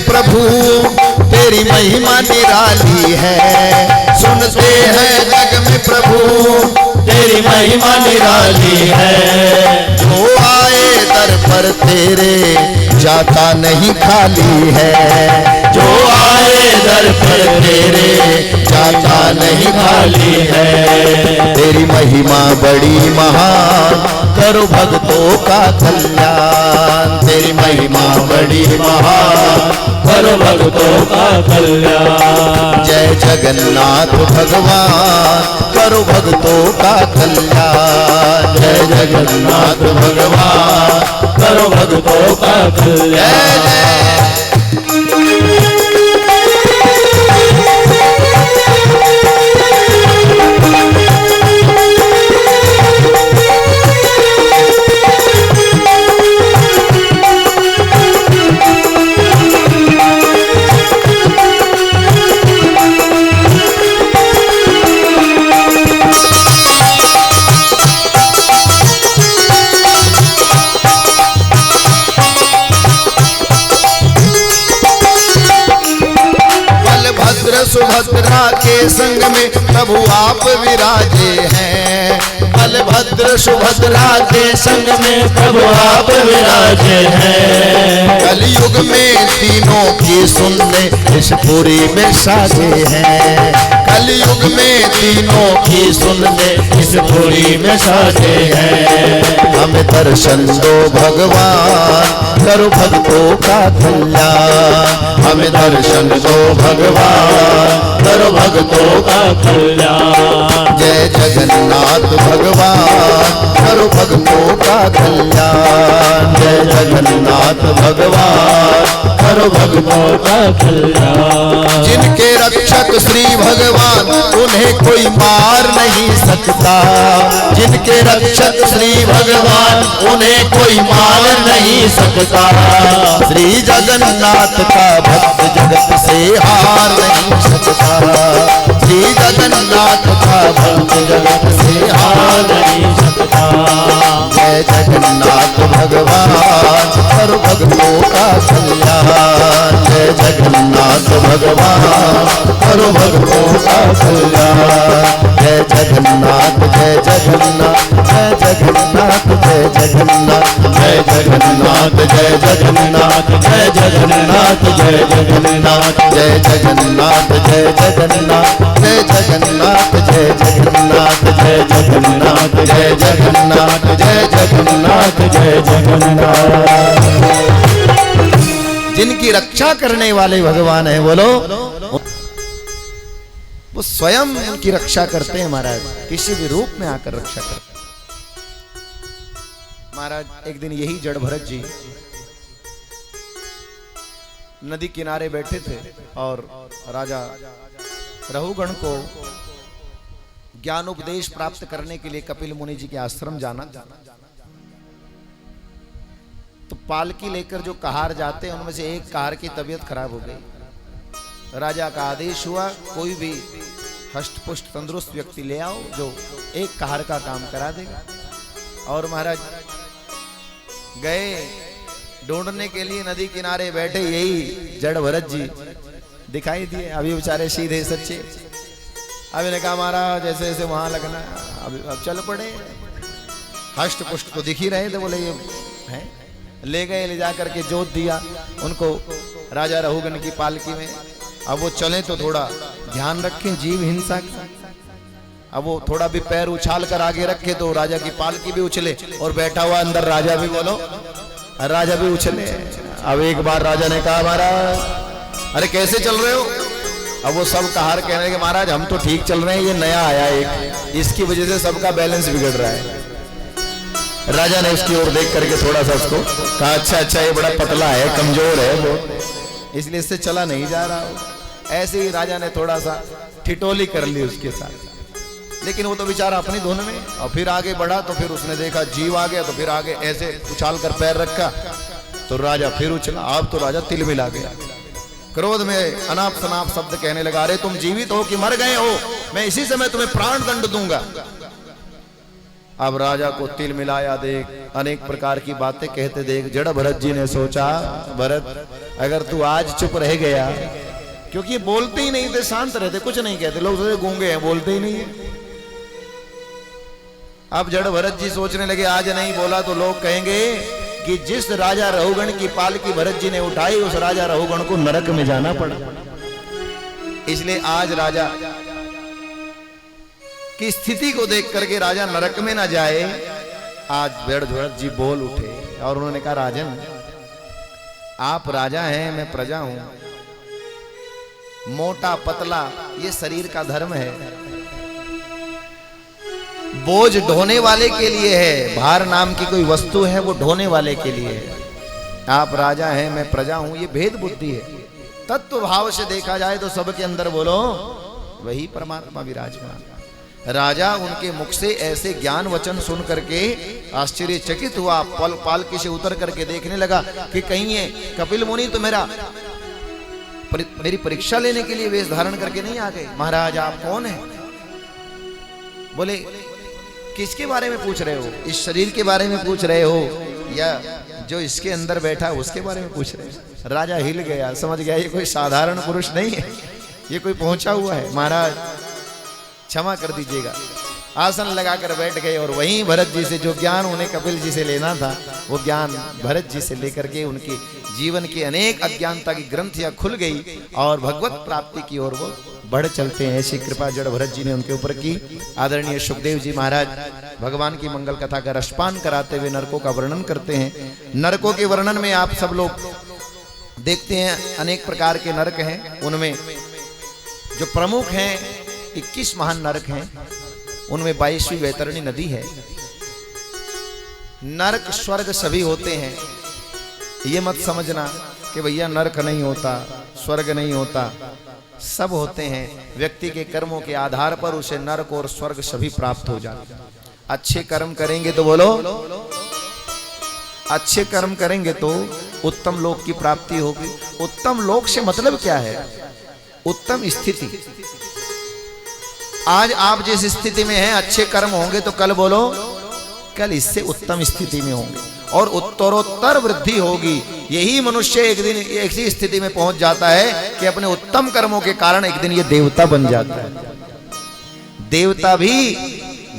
प्रभु तेरी महिमा निराली है, सुनते हैं जग में प्रभु तेरी महिमा निराली है। जो आए दर पर तेरे जाता नहीं खाली है, जो आए दर पर तेरे जाता नहीं खाली है। तेरी महिमा बड़ी महान करो भक्तों का कल्याण, तेरी महिमा बड़ी महान करो भक्तों का कल्याण। जय जगन्नाथ भगवान करो भक्तों का कल्याण, जय जगन्नाथ भगवान करो भक्तों का कल्याण। सुभद्रा के संग में प्रभु आप विराजे हैं, बलभद्र सुभद्रा के संग में प्रभु आप विराजे हैं। कलयुग में तीनों की सुनने इस पुरी में साजे हैं, कलयुग में तीनों की सुनने इस पुरी में साजे हैं। हमें दर्शन दो भगवान करो भक्तों का कल्याण, हमें दर्शन दो भगवान करो भक्तों का कल्याण। जय जगन्नाथ भगवान करो भक्तों का कल्याण। जय जगन्नाथ भगवान करो भक्तों का कल्याण। जिनके रक्षक श्री भगवान उन्हें कोई मार नहीं सकता। जिनके रक्षक श्री भगवान उन्हें कोई मार नहीं सकता। श्री जगन्नाथ का भक्त जगत से हार नहीं सकता। श्री जगन्नाथ का भक्त जगत से हार नहीं सकता। जय जगन्नाथ भगवान करो भक्तों का कल्याण। जय जगन्नाथ भगवान करो भक्तों का कल्याण। जय जगन्नाथ जय जगन्नाथ जय जगन्नाथ जय जगन्नाथ जय जगन्नाथ जय जगन्नाथ जय जगन्नाथ जय जगन्नाथ जय जगन्नाथ जय जगन्नाथ जय जगन्नाथ जय जगन्नाथ जय जगन्नाथ जय जगन्नाथ जय जगन्नाथ जय जगन्नाथ। जिनकी रक्षा करने वाले भगवान है बोलो, वो स्वयं उनकी रक्षा करते हैं महाराज, किसी भी रूप में आकर रक्षा करते हैं। महाराज एक दिन यही जड़ भरत जी नदी किनारे बैठे थे और राजा रहुगण को ज्ञान उपदेश प्राप्त करने के लिए कपिल मुनि जी के आश्रम जाना। तो पालकी लेकर जो कहार जाते हैं उनमें से एक कहार की तबीयत खराब हो गई। राजा का आदेश हुआ कोई भी हष्ट पुष्ट तंदुरुस्त व्यक्ति ले आओ जो एक कहार का काम करा देगा। और महाराज गए ढूंढने के लिए, नदी किनारे बैठे यही जड़ भरत जी दिखाई दिए। अभी बेचारे सीधे सच्चे, अभी ने कहा महाराज जैसे जैसे वहां लगना, अब चल पड़े। हष्ट पुष्ट तो दिख ही रहे थे, बोले ये है। ले गए, ले जाकर के जोत दिया उनको राजा रहुगण की पालकी में। अब वो चले तो थोड़ा ध्यान रखें जीव हिंसा का। अब वो थोड़ा भी पैर उछाल कर आगे रखे तो राजा की पालकी भी उछले और बैठा हुआ अंदर राजा भी, बोलो राजा भी उछले। अब एक बार राजा ने कहा महाराज अरे कैसे चल रहे हो? अब वो सब कहार कहने के महाराज हम तो ठीक चल रहे हैं, ये नया आया एक, इसकी वजह से सबका बैलेंस बिगड़ रहा है। राजा ने उसकी ओर देख करके थोड़ा सा उसको कहा अच्छा अच्छा ये बड़ा पतला है, कमजोर है वो, इसलिए इससे चला नहीं जा रहा हो। ऐसे ही राजा ने थोड़ा सा ठिठोली कर ली उसके साथ, लेकिन वो तो बेचारा अपनी धुन में। और फिर आगे बढ़ा तो फिर उसने देखा जीव आ गया, तो फिर आगे ऐसे उछाल कर पैर रखा तो राजा फिर उछला। अब तो राजा तिल मिला गया, क्रोध में अनाप शनाप शब्द कहने लगा, अरे तुम जीवित हो कि मर गए हो? मैं इसी समय तुम्हें प्राण दंड दूंगा। अब राजा को तिल मिलाया देख, अनेक प्रकार की बातें कहते देख जड़ भरत जी ने सोचा भरत अगर तू आज चुप रह गया, क्योंकि ये बोलते ही नहीं थे, शांत रहते, कुछ नहीं कहते, लोग सोचे गूंगे हैं, बोलते ही नहीं है। अब जड़ भरत जी सोचने लगे आज नहीं बोला तो लोग कहेंगे कि जिस राजा रहुगण की पालकी भरत जी ने उठाई उस राजा रहुगण को नरक में जाना पड़ा। इसलिए आज राजा की स्थिति को देख करके राजा नरक में ना जाए, आज जड़ भरत जी बोल उठे और उन्होंने कहा राजन आप राजा हैं, मैं प्रजा हूं। मोटा पतला ये शरीर का धर्म है, बोझ ढोने वाले के लिए है, भार नाम की कोई वस्तु है वो ढोने वाले के लिए है। आप राजा हैं, मैं प्रजा हूं, ये भेद बुद्धि है। तत्व भाव से देखा जाए तो सबके अंदर बोलो वही परमात्मा विराजमान। राजा उनके मुख से ऐसे ज्ञान वचन सुन करके आश्चर्यचकित हुआ, पालकी से उतर करके देखने लगा कि कहीं ये कपिल मुनि तो मेरी परीक्षा लेने के लिए वेश धारण करके नहीं आ गए। महाराज आप कौन हैं? बोले किसके बारे में पूछ रहे हो? इस शरीर के बारे में पूछ रहे हो या जो इसके अंदर बैठा है उसके बारे में पूछ रहे हो? राजा हिल गया, समझ गया ये कोई साधारण पुरुष नहीं है, ये कोई पहुंचा हुआ है। महाराज क्षमा कर दीजिएगा। आसन लगाकर बैठ गए और वहीं भरत जी से जो ज्ञान उन्हें कपिल जी से लेना था वो ज्ञान भरत जी से लेकर के उनके जीवन की अनेक अज्ञानता की ग्रंथियां खुल गई और भगवत प्राप्ति की ओर वो बढ़ चलते हैं। ऐसी कृपा जड़ भरत जी ने उनके ऊपर की। आदरणीय सुखदेव जी महाराज भगवान की मंगल कथा का रसपान कराते हुए नरकों का वर्णन करते हैं। नरकों के वर्णन में आप सब लोग देखते हैं अनेक प्रकार के नरक हैं, उनमें जो प्रमुख हैं 21 महान नरक हैं, उनमें 22वीं वैतरणी नदी है। नरक स्वर्ग सभी होते हैं। ये मत समझना कि भैया नरक नहीं होता, स्वर्ग नहीं होता, सब होते हैं। व्यक्ति के कर्मों के आधार पर उसे नरक और स्वर्ग सभी प्राप्त हो जाते हैं। अच्छे कर्म करेंगे तो बोलो, अच्छे कर्म करेंगे तो उत्तम लोक की प्राप्ति होगी। उत्तम लोक से मतलब क्या है? उत्तम स्थिति। आज आप जिस स्थिति में हैं, अच्छे कर्म होंगे तो कल बोलो, कल इससे उत्तम स्थिति में होंगे और उत्तरोत्तर वृद्धि होगी। यही मनुष्य एक दिन ऐसी स्थिति में पहुंच जाता है कि अपने उत्तम कर्मों के कारण एक दिन ये देवता बन जाता है। देवता भी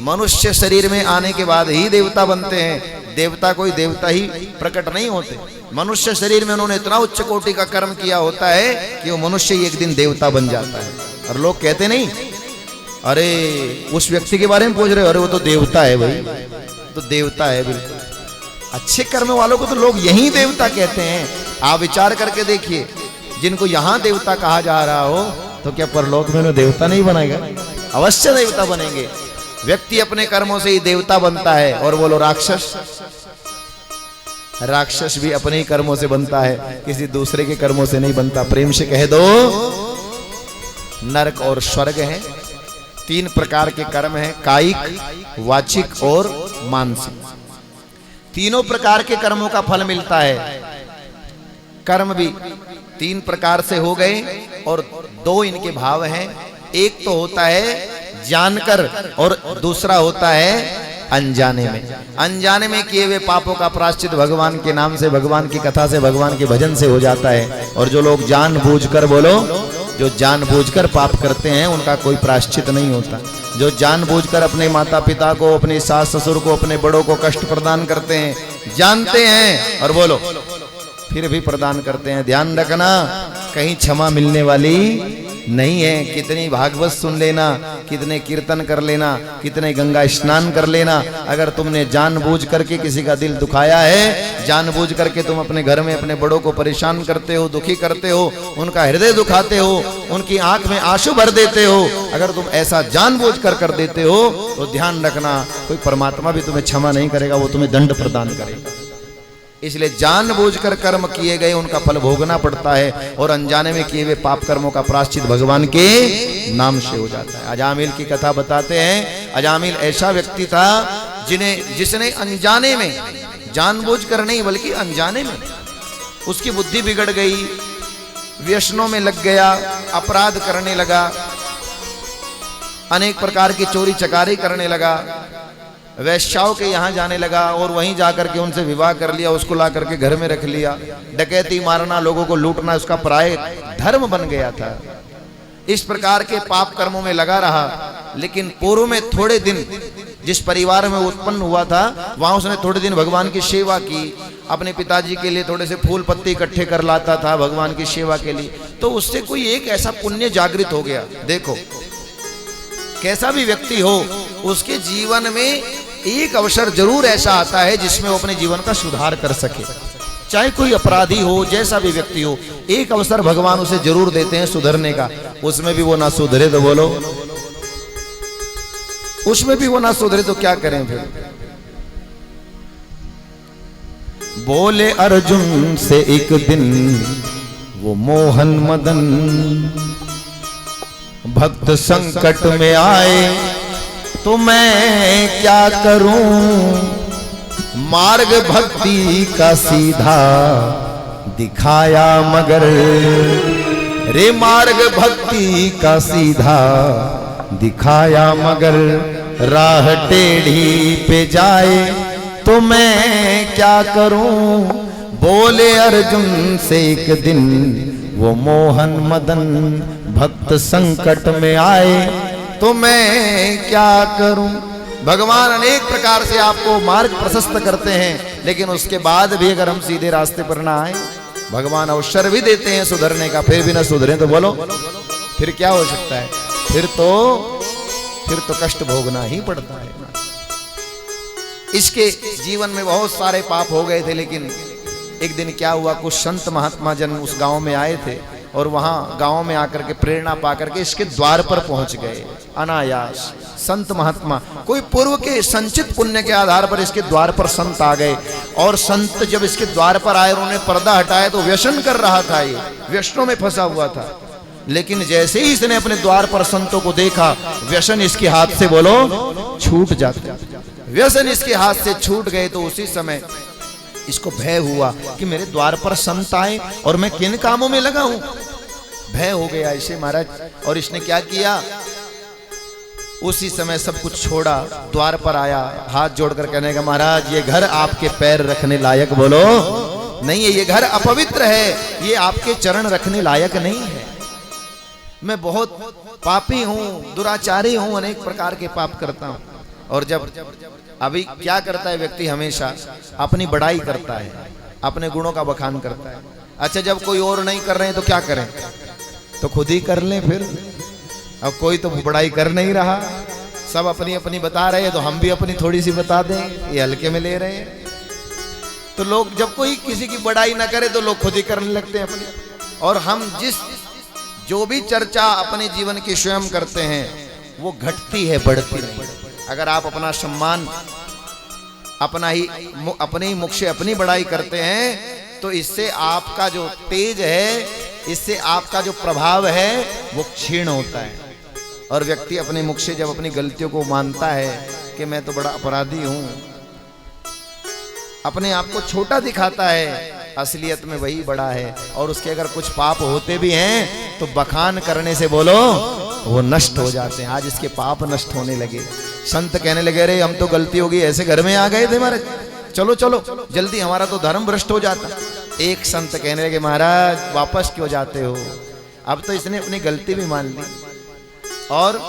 मनुष्य शरीर में आने के बाद ही देवता बनते हैं। देवता कोई देवता ही प्रकट नहीं होते। मनुष्य शरीर में उन्होंने इतना उच्च कोटि का कर्म किया होता है कि वो मनुष्य ही एक दिन देवता बन जाता है। और लोग कहते नहीं, अरे उस व्यक्ति के बारे में पूछ रहे हो, अरे वो तो देवता है भाई, तो देवता है बिल्कुल। अच्छे कर्म वालों को तो लोग यही देवता कहते हैं। आप विचार करके देखिए, जिनको यहाँ देवता कहा जा रहा हो तो क्या परलोक में उन्हें देवता नहीं बनाएगा? अवश्य देवता बनेंगे। व्यक्ति अपने कर्मों से ही देवता बनता है। और बोलो राक्षस, राक्षस भी अपने ही कर्मों से बनता है, किसी दूसरे के कर्मों से नहीं बनता। प्रेम से कह दो, नरक और स्वर्ग है। 3 प्रकार के कर्म हैं, कायिक, वाचिक और मानसिक। तीनों प्रकार के कर्मों का फल मिलता है। कर्म भी 3 प्रकार से हो गए और 2 इनके भाव हैं। एक तो होता है जानकर और दूसरा होता है अनजाने में। अनजाने में किए हुए पापों का प्रायश्चित भगवान के नाम से, भगवान की कथा से, भगवान के भजन से हो जाता है। और जो लोग जानबूझकर, बोलो, जो जानबूझकर पाप करते हैं उनका कोई प्रायश्चित नहीं होता। जो जानबूझकर अपने माता पिता को, अपने सास ससुर को, अपने बड़ों को कष्ट प्रदान करते हैं, जानते हैं और बोलो फिर भी प्रदान करते हैं, ध्यान रखना कहीं क्षमा मिलने वाली नहीं है। कितनी भागवत सुन लेना, कितने कीर्तन कर लेना, कितने गंगा स्नान कर लेना, अगर तुमने जानबूझ करके किसी का दिल दुखाया है, जानबूझ करके तुम अपने घर में अपने बड़ों को परेशान करते हो, दुखी करते हो, उनका हृदय दुखाते हो, उनकी आंख में आंसू भर देते हो, अगर तुम ऐसा जानबूझ कर देते हो तो ध्यान रखना कोई परमात्मा भी तुम्हें क्षमा नहीं करेगा, वो तुम्हें दंड प्रदान करेगा। इसलिए जानबूझकर कर्म किए गए उनका फल भोगना पड़ता है और अनजाने में किए हुए पाप कर्मों का प्रायश्चित भगवान के नाम से हो जाता है। अजामिल की कथा बताते हैं। अजामिल ऐसा व्यक्ति था जिसने अनजाने में, जानबूझकर नहीं बल्कि अनजाने में उसकी बुद्धि बिगड़ गई, व्यसनों में लग गया, अपराध करने लगा, अनेक प्रकार की चोरी चकारी करने लगा, वैश्याओं के यहाँ जाने लगा और वहीं जाकर के उनसे विवाह कर लिया, उसको ला करके घर में रख लिया। डकैती मारना, लोगों को लूटना उसका प्राय धर्म बन गया था। इस प्रकार के पाप कर्मों में लगा रहा। लेकिन पूर्व में थोड़े दिन जिस परिवार में उत्पन्न हुआ था वहां उसने थोड़े दिन भगवान की सेवा की। अपने पिताजी के लिए थोड़े से फूल पत्ते इकट्ठे कर लाता था भगवान की सेवा के लिए। तो उससे कोई एक ऐसा पुण्य जागृत हो गया। देखो कैसा भी व्यक्ति हो, उसके जीवन में एक अवसर जरूर ऐसा आता है जिसमें वो अपने जीवन का सुधार कर सके। चाहे कोई अपराधी हो, जैसा भी व्यक्ति हो, एक अवसर भगवान उसे जरूर देते हैं सुधरने का। उसमें भी वो ना सुधरे तो बोलो, उसमें भी वो ना सुधरे तो क्या करें फिर? बोले अर्जुन से एक दिन वो मोहन मदन, भक्त संकट में आए तो मैं क्या करूं, मार्ग भक्ति का सीधा दिखाया मगर, रे मार्ग भक्ति का सीधा दिखाया मगर, राह टेढ़ी पे जाए तो मैं क्या करूं। बोले अर्जुन से एक दिन वो मोहन मदन, भक्त संकट में आए तो मैं क्या करूं। भगवान अनेक प्रकार से आपको मार्ग प्रशस्त करते हैं, लेकिन उसके बाद भी अगर हम सीधे रास्ते पर ना आए, भगवान अवसर भी देते हैं सुधरने का, फिर भी ना सुधरे तो बोलो फिर क्या हो सकता है? फिर तो कष्ट भोगना ही पड़ता है। इसके जीवन में बहुत सारे पाप हो गए थे, लेकिन एक दिन क्या हुआ, कुछ संत महात्मा जन उस गांव में आए थे और वहां गांव में आकर के प्रेरणा पाकर के इसके द्वार पर पहुंच गए अनायास। संत महात्मा कोई पूर्व के संचित पुण्य के आधार पर इसके द्वार पर संत आ गए। और संत जब इसके द्वार पर आए, उन्होंने पर्दा हटाया तो व्यसन कर रहा था, ये व्यसनों में फंसा हुआ था। लेकिन जैसे ही इसने अपने द्वार पर संतों को देखा, व्यसन इसके हाथ से बोलो छूट जाते, व्यसन इसके हाथ से छूट गए। तो उसी समय इसको भय हुआ कि मेरे द्वार पर संत आए और मैं किन कामों में लगा हूं। भय हो गया इसे महाराज। और इसने क्या किया, उसी समय सब कुछ छोड़ा, द्वार पर आया, हाथ जोड़कर कहने का महाराज ये घर आपके पैर रखने लायक बोलो नहीं है, ये घर अपवित्र है, ये आपके चरण रखने लायक नहीं है। मैं बहुत पापी हूं, दुराचारी हूं, अनेक प्रकार के पाप करता हूं। और जब अभी क्या करता है व्यक्ति, हमेशा अपनी बड़ाई करता है, अपने गुणों का बखान करता है। अच्छा जब कोई और नहीं कर रहे हैं तो क्या करें, तो खुद ही कर लें फिर। अब कोई तो बड़ाई कर नहीं रहा, सब अपनी अपनी बता रहे हैं, तो हम भी अपनी थोड़ी सी बता दें, ये हल्के में ले रहे हैं। तो लोग जब कोई किसी की बड़ाई ना करे तो लोग खुद ही करने लगते हैं अपनी। और हम जो भी चर्चा अपने जीवन की स्वयं करते हैं वो घटती है, बढ़ती नहीं। अगर आप अपना सम्मान अपने ही मुख से अपनी बड़ाई करते हैं तो इससे आपका जो तेज है, इससे आपका जो प्रभाव है वो क्षीण होता है। और व्यक्ति अपने मुख से जब अपनी गलतियों को मानता है कि मैं तो बड़ा अपराधी हूं, अपने आप को छोटा दिखाता है, असलियत में वही बड़ा है। और उसके अगर कुछ पाप होते भी हैं तो बखान करने से बोलो वो नष्ट हो जाते हैं। आज इसके पाप नष्ट होने लगे। संत कहने लगे अरे हम तो गलती हो गई, ऐसे घर में आ गए थे महाराज, चलो चलो जल्दी, हमारा तो धर्म भ्रष्ट हो जाता। एक संत कहने लगे महाराज वापस क्यों जाते हो, अब तो इसने अपनी गलती भी मान ली। और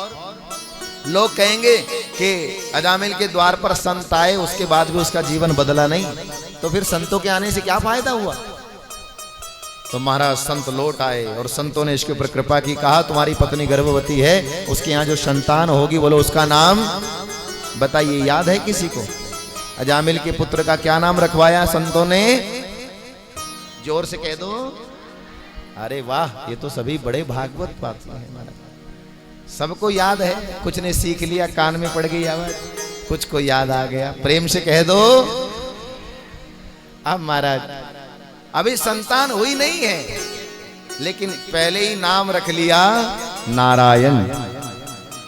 लोग कहेंगे कि अजामिल के द्वार पर संत आए, उसके बाद भी उसका जीवन बदला नहीं, तो फिर संतों के आने से क्या फायदा हुआ। तो महाराज संत लौट आए और संतों ने इसके ऊपर कृपा की, कहा तुम्हारी पत्नी गर्भवती है, उसके यहाँ जो संतान होगी बोलो उसका नाम बताइए, याद है किसी को। अजामिल के पुत्र का क्या नाम रखवाया संतों ने, जोर से कह दो। अरे वाह, ये तो सभी बड़े भागवत पाती हैं महाराज, सबको याद है। कुछ ने सीख लिया, कान में पड़ गई आवाज, कुछ को याद आ गया, प्रेम से कह दो। अब महाराज अभी संतान हुई नहीं है, लेकिन पहले ही नाम रख लिया नारायण।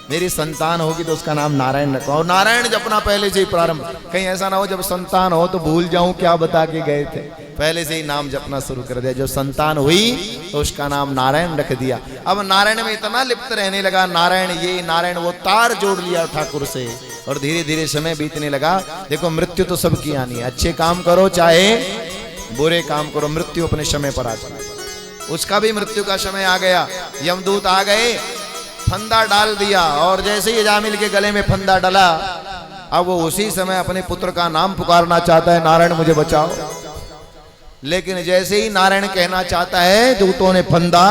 मेरी संतान होगी तो उसका नाम नारायण रखो। और नारायण जपना पहले से ही प्रारंभ, कहीं ऐसा ना हो जब संतान हो तो भूल जाऊं क्या बता के गए थे, पहले से ही नाम जपना शुरू कर दिया। जब संतान हुई तो उसका नाम नारायण रख दिया। अब नारायण में इतना लिप्त रहने लगा, नारायण ये नारायण वो, तार जोड़ लिया ठाकुर से। और धीरे धीरे समय बीतने लगा। देखो मृत्यु तो सबकी आनी है, अच्छे काम करो चाहे बुरे काम करो, मृत्यु अपने समय पर आती है। उसका भी मृत्यु का समय आ गया, यमदूत आ गए, फंदा डाल दिया। और जैसे ही अजामिल के गले में फंदा डला, अब वो उसी समय अपने पुत्र का नाम पुकारना चाहता है, नारायण मुझे बचाओ। लेकिन जैसे ही नारायण कहना चाहता है, दूतों ने फंदा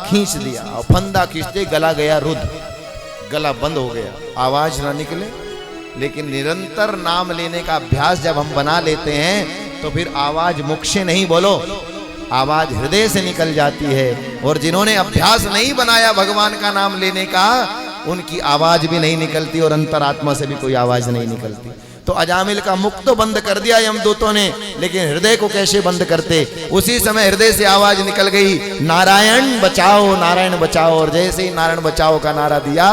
खींच दिया। और फंदा खींचते गला गया रुद्ध, गला बंद हो गया, आवाज ना निकले। लेकिन निरंतर नाम लेने का अभ्यास जब हम बना लेते हैं तो फिर आवाज मुख से नहीं बोलो, आवाज हृदय से निकल जाती है। और जिन्होंने अभ्यास नहीं बनाया भगवान का नाम लेने का, उनकी आवाज भी नहीं निकलती और अंतरात्मा से भी कोई आवाज नहीं निकलती। तो अजामिल का मुख तो बंद कर दिया यमदूतों ने, लेकिन हृदय को कैसे बंद करते। उसी समय हृदय से आवाज निकल गई, नारायण बचाओ, नारायण बचाओ। और जैसे ही नारायण बचाओ का नारा दिया,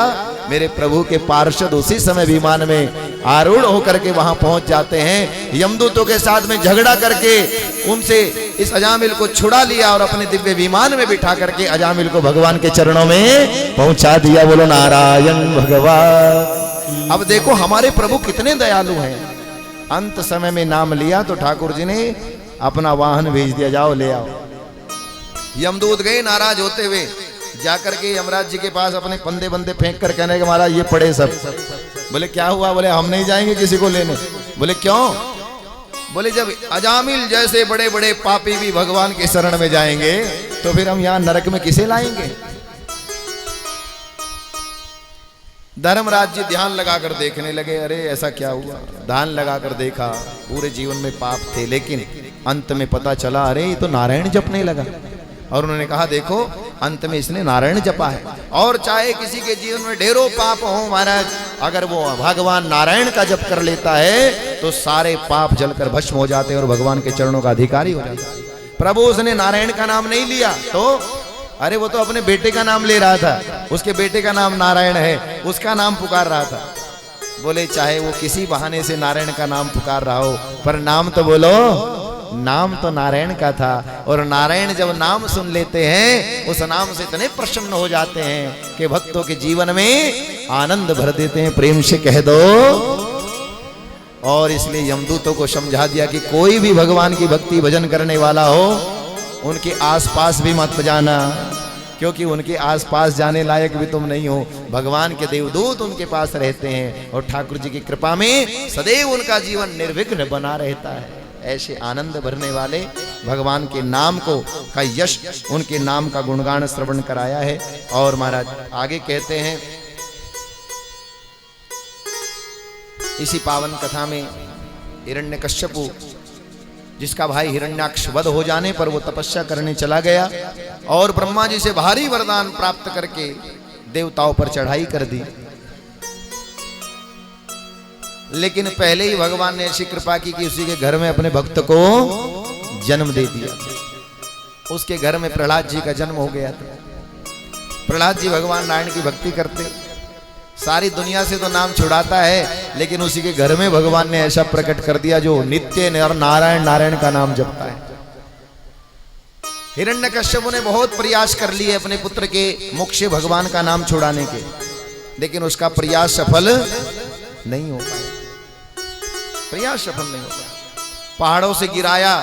मेरे प्रभु के पार्षद उसी समय विमान में आरूढ़ होकर के वहां पहुंच जाते हैं। यमदूतों के साथ में झगड़ा करके उनसे इस अजामिल को छुड़ा लिया और अपने दिव्य विमान में बिठा करके अजामिल को भगवान के चरणों में पहुंचा दिया। बोलो नारायण भगवान। अब देखो हमारे प्रभु कितने दयालु हैं। अंत समय में नाम लिया तो ठाकुर जी ने अपना वाहन भेज दिया, जाओ ले आओ। यमदूत गए नाराज होते हुए, जाकर के यमराज जी के पास अपने पंदे बंदे फेंक कर कहने के महाराज ये पड़े सब। बोले क्या हुआ, बोले हम नहीं जाएंगे किसी को लेने। बोले क्यों, बोले जब अजामिल जैसे बड़े बड़े पापी भी भगवान के शरण में जाएंगे तो फिर हम यहाँ नरक में किसे लाएंगे। धर्मराज जी ध्यान लगाकर देखने लगे, अरे ऐसा क्या हुआ। ध्यान लगाकर देखा, पूरे जीवन में पाप थे, लेकिन अंत में पता चला अरे ये तो नारायण जपने लगा। और उन्होंने कहा देखो अंत में इसने नारायण जपा है। और चाहे किसी के जीवन में ढेरों पाप हो महाराज, अगर वो भगवान नारायण का जप कर लेता है तो सारे पाप जलकर भस्म हो जाते हैं और भगवान के चरणों का अधिकारी हो जाता है। प्रभु उसने नारायण का नाम नहीं लिया तो अरे वो तो अपने बेटे का नाम ले रहा था, उसके बेटे का नाम नारायण है, उसका नाम पुकार रहा था। बोले चाहे वो किसी बहाने से नारायण का नाम पुकार रहा हो, पर नाम तो बोलो, नाम तो नारायण का था। और नारायण जब नाम सुन लेते हैं उस नाम से इतने प्रसन्न हो जाते हैं कि भक्तों के जीवन में आनंद भर देते हैं। प्रेम से कह दो। और इसलिए यमदूतों को समझा दिया कि कोई भी भगवान की भक्ति भजन करने वाला हो उनके आसपास भी मत जाना, क्योंकि उनके आसपास जाने लायक भी तुम नहीं हो। भगवान के देवदूत उनके पास रहते हैं और ठाकुर जी की कृपा में सदैव उनका जीवन निर्विघ्न बना रहता है। ऐसे आनंद भरने वाले भगवान के नाम को का यश, उनके नाम का गुणगान श्रवण कराया है। और महाराज आगे कहते हैं इसी पावन कथा में हिरण्यकश्यपु, जिसका भाई हिरण्याक्ष वध हो जाने पर वो तपस्या करने चला गया और ब्रह्मा जी से भारी वरदान प्राप्त करके देवताओं पर चढ़ाई कर दी। लेकिन पहले ही भगवान ने ऐसी कृपा की कि उसी के घर में अपने भक्त को जन्म दे दिया। उसके घर में प्रहलाद जी का जन्म हो गया था। प्रहलाद जी भगवान नारायण की भक्ति करते, सारी दुनिया से तो नाम छुड़ाता है, लेकिन उसी के घर में भगवान ने ऐसा प्रकट कर दिया जो नित्य नारायण नारायण का नाम जपता है। हिरण्यकश्यप ने बहुत प्रयास कर लिए अपने पुत्र के मुख से भगवान का नाम छुड़ाने के, लेकिन उसका प्रयास सफल नहीं हो पाया। प्रयास सफल नहीं हो पाया। पहाड़ों से गिराया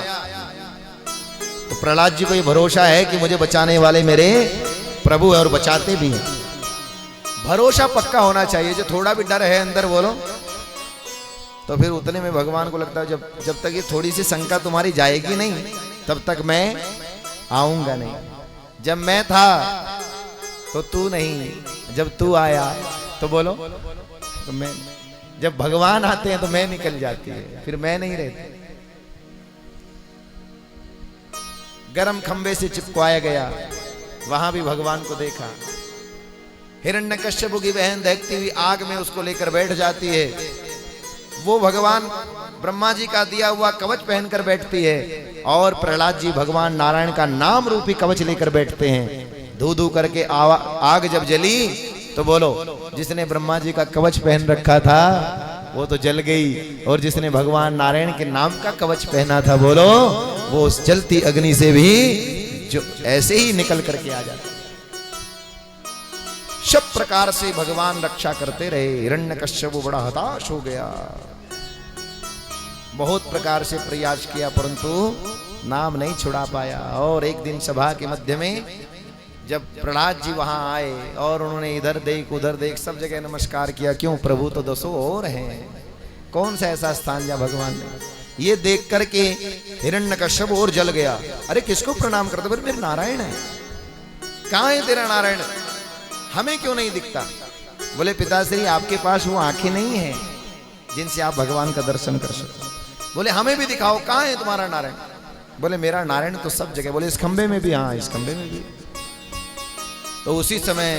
तो प्रहलाद जी को ये भरोसा है कि मुझे बचाने वाले मेरे प्रभु है और बचाते भी हैं। भरोसा पक्का होना चाहिए। जो थोड़ा भी डर है अंदर बोलो तो फिर उतने में भगवान को लगता है जब तक ये थोड़ी सी शंका तुम्हारी जाएगी नहीं तब तक मैं आऊंगा नहीं। जब मैं था तो तू नहीं, जब तू आया तो बोलो तो मैं, जब भगवान आते हैं तो मैं निकल जाती है, फिर मैं नहीं रहती। गरम खंबे से चिपकाया गया, वहां भी भगवान को देखा। हिरण्यकश्यप की बहन देखती हुई आग में उसको लेकर बैठ जाती है। वो भगवान ब्रह्मा जी का दिया हुआ कवच पहनकर बैठती है और प्रहलाद जी भगवान नारायण का नाम रूपी कवच लेकर बैठते हैं। धू धू करके आग जब जली तो बोलो जिसने ब्रह्मा जी का कवच पहन रखा था वो तो जल गई, और जिसने भगवान नारायण के नाम का कवच पहना था बोलो वो उस जलती अग्नि से भी जो ऐसे ही निकल करके आ जाता। सब प्रकार से भगवान रक्षा करते रहे। हिरण्यकश्यप बड़ा हताश हो गया, बहुत प्रकार से प्रयास किया परंतु नाम नहीं छुड़ा पाया। और एक दिन सभा के मध्य में जब प्रहलाद जी वहां आए और उन्होंने इधर देख उधर देख सब जगह नमस्कार किया, क्यों प्रभु तो 200 और हैं, कौन सा ऐसा स्थान जहां भगवान ने। ये देख करके हिरण्यकश्यप और जल गया। अरे किसको प्रणाम करते? बोले मेरे नारायण है। कहाँ है तेरा नारायण? हमें क्यों नहीं दिखता? बोले पिताश्री आपके पास वो आंखें नहीं है जिनसे आप भगवान का दर्शन कर सकते। बोले हमें भी दिखाओ, कहाँ है तुम्हारा नारायण? बोले मेरा नारायण तो सब जगह। बोले इस खंबे में भी? हाँ इस खंबे में भी। तो उसी समय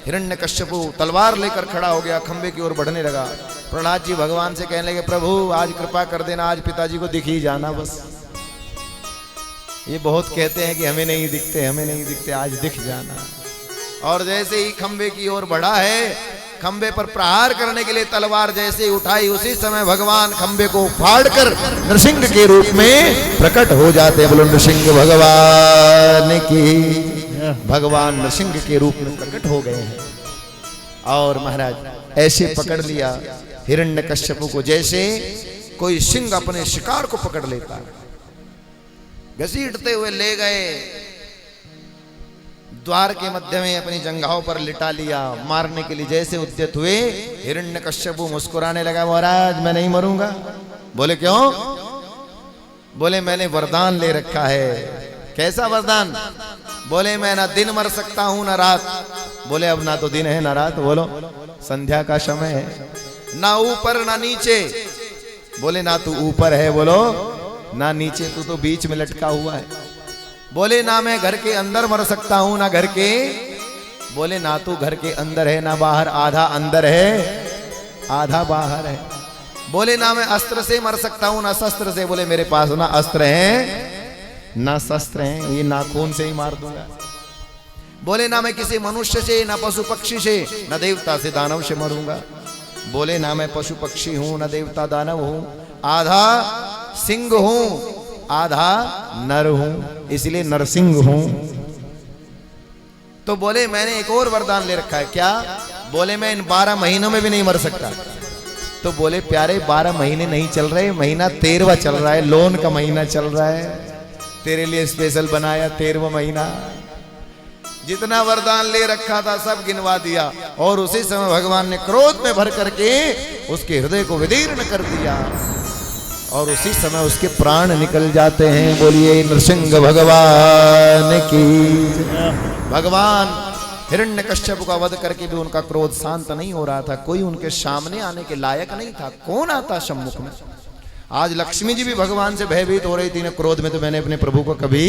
हिरण्यकश्यप तलवार लेकर खड़ा हो गया, खंबे की ओर बढ़ने लगा। प्रहलाद जी भगवान से कहने लगे प्रभु आज कृपा कर देना, आज पिताजी को दिख ही जाना बस। ये बहुत कहते हैं कि हमें नहीं दिखते, हमें नहीं दिखते, आज दिख जाना। और जैसे ही खंबे की ओर बढ़ा है, खंबे पर प्रहार करने के लिए तलवार जैसे ही उठाई, उसी समय भगवान खंबे को फाड़कर नृसिंह के रूप में प्रकट हो जाते हैं। बोलो नृसिंह भगवान की। भगवान नृसिंह के रूप में प्रकट हो गए हैं। और महाराज ऐसे पकड़ लिया हिरण्यकश्यप को जैसे कोई सिंह अपने शिकार को पकड़ लेता है। घसीटते हुए ले गए, द्वार के मध्य में अपनी जंघाओं पर लिटा लिया। मारने के लिए जैसे उद्यत हुए, हिरण्यकश्यप मुस्कुराने लगा, महाराज मैं नहीं मरूंगा। बोले क्यों? बोले मैंने वरदान ले रखा है। कैसा वरदान? बोले मैं ना दिन मर सकता हूं ना रात। बोले अब ना तो दिन है ना रात, बोलो संध्या का समय है। ना ऊपर ना नीचे। बोले ना तू ऊपर है बोलो ना नीचे, तू तो बीच में लटका हुआ है। बोले ना मैं घर के अंदर मर सकता हूं ना घर के, बोले ना तू घर के अंदर है ना बाहर, आधा अंदर है आधा बाहर है। बोले ना मैं अस्त्र से मर सकता हूं ना शस्त्र से, बोले मेरे पास ना अस्त्र है ना शस्त्र है, ये नाखून से ही मार दूंगा। बोले ना मैं किसी मनुष्य से ना पशु पक्षी से ना देवता से दानव से मरूंगा। बोले ना मैं पशु पक्षी हूं ना देवता दानव हूं, आधा सिंह हूं आधा नर हूं, इसलिए नरसिंह हूं। तो बोले मैंने एक और वरदान ले रखा है। क्या? बोले मैं इन 12 महीनों में भी नहीं मर सकता। तो बोले प्यारे 12 महीने नहीं चल रहे, महीना 13वां चल रहा है, लोन का महीना चल रहा है, तेरे लिए स्पेशल बनाया 13वां महीना। जितना वरदान ले रखा था सब गिनवा दिया, और उसी समय भगवान ने क्रोध में भर करके उसके हृदय को विदीर्ण कर दिया, और उसी समय उसके प्राण निकल जाते हैं। बोलिए नरसिंह भगवान की। भगवान हिरण्यकश्यप का वध करके भी उनका क्रोध शांत नहीं हो रहा था, कोई उनके सामने आने के लायक नहीं था। कौन आता सम्मुख में? आज लक्ष्मी जी भी भगवान से भयभीत हो रही थी ना, क्रोध में तो मैंने अपने प्रभु को कभी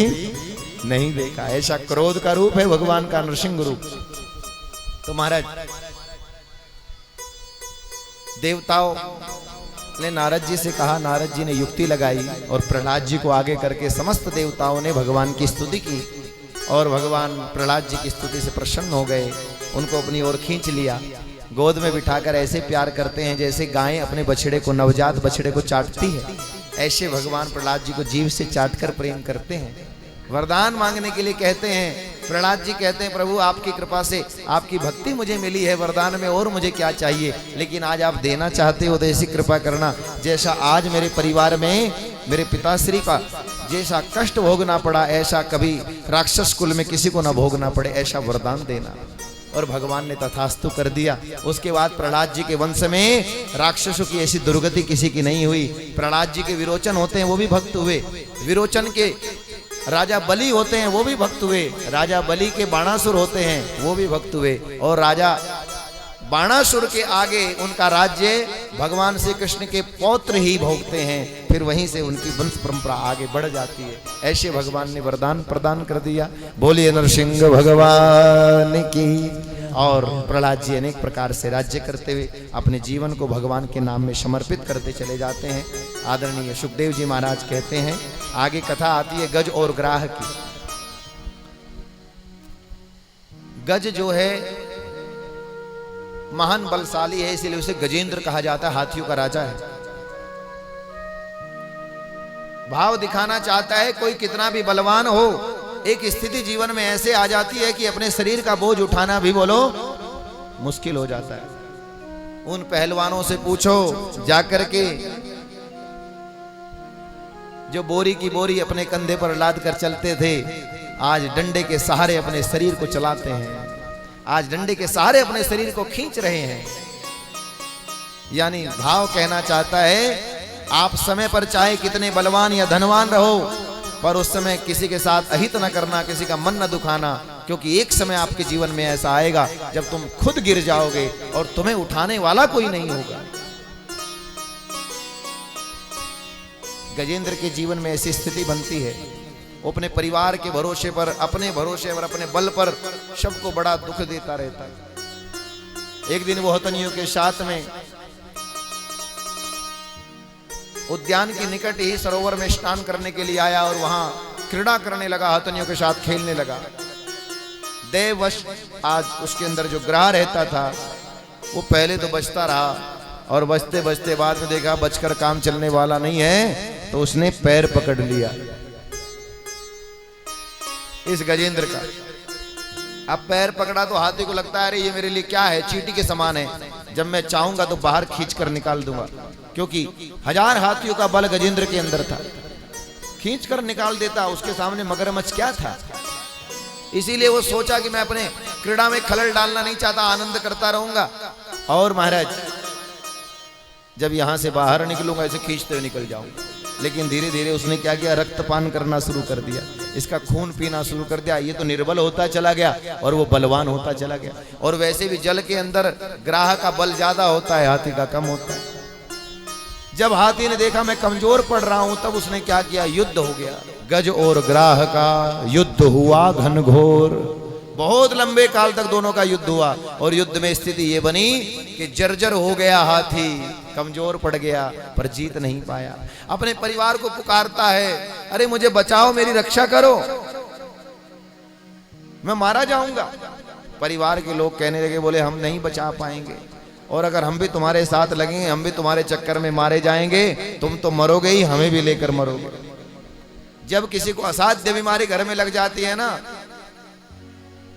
नहीं देखा। ऐसा क्रोध का रूप है भगवान का नरसिंह रूप। तो महाराज देवताओं ने नारद जी से कहा, नारद जी ने युक्ति लगाई और प्रहलाद जी को आगे करके समस्त देवताओं ने भगवान की स्तुति की, और भगवान प्रहलाद जी की स्तुति से प्रसन्न हो गए, उनको अपनी ओर खींच लिया, गोद में बिठाकर ऐसे प्यार करते हैं जैसे गाय अपने बछड़े को, नवजात बछड़े को चाटती है, ऐसे भगवान प्रहलाद जी को जीभ से चाटकर प्रेम करते हैं। वरदान मांगने के लिए कहते हैं, प्रहलाद जी कहते हैं प्रभु आपकी कृपा से आपकी भक्ति मुझे मिली है, वरदान में और मुझे क्या चाहिए, लेकिन आज आप देना चाहते हो तो ऐसी कृपा करना जैसा आज मेरे परिवार में मेरे पिताश्री का जैसा कष्ट भोगना पड़ा, ऐसा कभी राक्षस कुल में किसी को ना भोगना पड़े, ऐसा वरदान देना। और भगवान ने तथास्तु कर दिया। उसके बाद प्रहलाद जी के वंश में राक्षसों की ऐसी दुर्गति किसी की नहीं हुई। प्रहलाद जी के विरोचन होते हैं वो भी भक्त हुए, विरोचन के राजा बलि होते हैं वो भी भक्त हुए, राजा बलि के बाणासुर होते हैं वो भी भक्त हुए, और राजा बाणासुर के आगे उनका राज्य भगवान श्री कृष्ण के पौत्र ही भोगते हैं, फिर वहीं से उनकी वंश परंपरा आगे बढ़ जाती है। ऐसे भगवान ने वरदान प्रदान कर दिया। बोलिए नरसिंह भगवान की। और प्रहलाद जी अनेक प्रकार से राज्य करते हुए अपने जीवन को भगवान के नाम में समर्पित करते चले जाते हैं। आदरणीय सुखदेव जी महाराज कहते हैं, आगे कथा आती है गज और ग्राह की। गज जो है महान बलशाली है, इसलिए उसे गजेंद्र कहा जाता है, हाथियों का राजा है। भाव दिखाना चाहता है कोई कितना भी बलवान हो, एक स्थिति जीवन में ऐसे आ जाती है कि अपने शरीर का बोझ उठाना भी बोलो मुश्किल हो जाता है। उन पहलवानों से पूछो जाकर के जो बोरी की बोरी अपने कंधे पर लाद कर चलते थे, आज डंडे के सहारे अपने शरीर को चलाते हैं, आज डंडे के सहारे अपने शरीर को खींच रहे हैं। यानी भाव कहना चाहता है आप समय पर चाहे कितने बलवान या धनवान रहो, पर उस समय किसी के साथ अहित न करना, किसी का मन न दुखाना, क्योंकि एक समय आपके जीवन में ऐसा आएगा जब तुम खुद गिर जाओगे और तुम्हें उठाने वाला कोई नहीं होगा। गजेंद्र के जीवन में ऐसी स्थिति बनती है, वो अपने परिवार के भरोसे पर, अपने भरोसे पर, अपने बल पर सबको बड़ा दुख देता रहता है। एक दिन वो हथनियों के साथ में उद्यान के निकट ही सरोवर में स्नान करने के लिए आया और वहां क्रीड़ा करने लगा, हथनियों के साथ खेलने लगा। देववश आज उसके अंदर जो ग्राह रहता था वो पहले तो बचता रहा, और बचते बचते बाद में देखा बचकर काम चलने वाला नहीं है, तो उसने पैर पकड़ लिया इस गजेंद्र का। अब पैर पकड़ा तो हाथी को लगता है अरे ये मेरे लिए क्या है, चींटी के समान है, जब मैं चाहूंगा तो बाहर खींच कर निकाल दूंगा, क्योंकि 1000 हाथियों का बल गजेंद्र के अंदर था, खींच कर निकाल देता। उसके सामने मगरमच्छ क्या था। इसीलिए वो सोचा कि मैं अपने क्रीड़ा में खलल डालना नहीं चाहता, आनंद करता रहूंगा। और महाराज जब यहां से बाहर निकलूंगा ऐसे खींचते हुए निकल जाऊंगा। लेकिन धीरे धीरे उसने क्या किया, रक्तपान करना शुरू कर दिया, इसका खून पीना शुरू कर दिया। ये तो निर्बल होता चला गया और वो बलवान होता चला गया। और वैसे भी जल के अंदर ग्राह का बल ज्यादा होता है, हाथी का कम होता है। जब हाथी ने देखा मैं कमजोर पड़ रहा हूं, तब उसने क्या किया, युद्ध हो गया। गज और ग्राह का युद्ध हुआ घनघोर। बहुत लंबे काल तक दोनों का युद्ध हुआ और युद्ध में स्थिति ये बनी कि जर्जर हो गया हाथी, कमजोर पड़ गया, पर जीत नहीं पाया। अपने परिवार को पुकारता है, अरे मुझे बचाओ, मेरी रक्षा करो, मैं मारा जाऊंगा। परिवार के लोग कहने लगे, बोले हम नहीं बचा पाएंगे, और अगर हम भी तुम्हारे साथ लगेंगे, हम भी तुम्हारे चक्कर में मारे जाएंगे, तुम तो मरोगे ही, हमें भी लेकर मरोगे। जब किसी को असाध्य बीमारी घर में लग जाती है ना,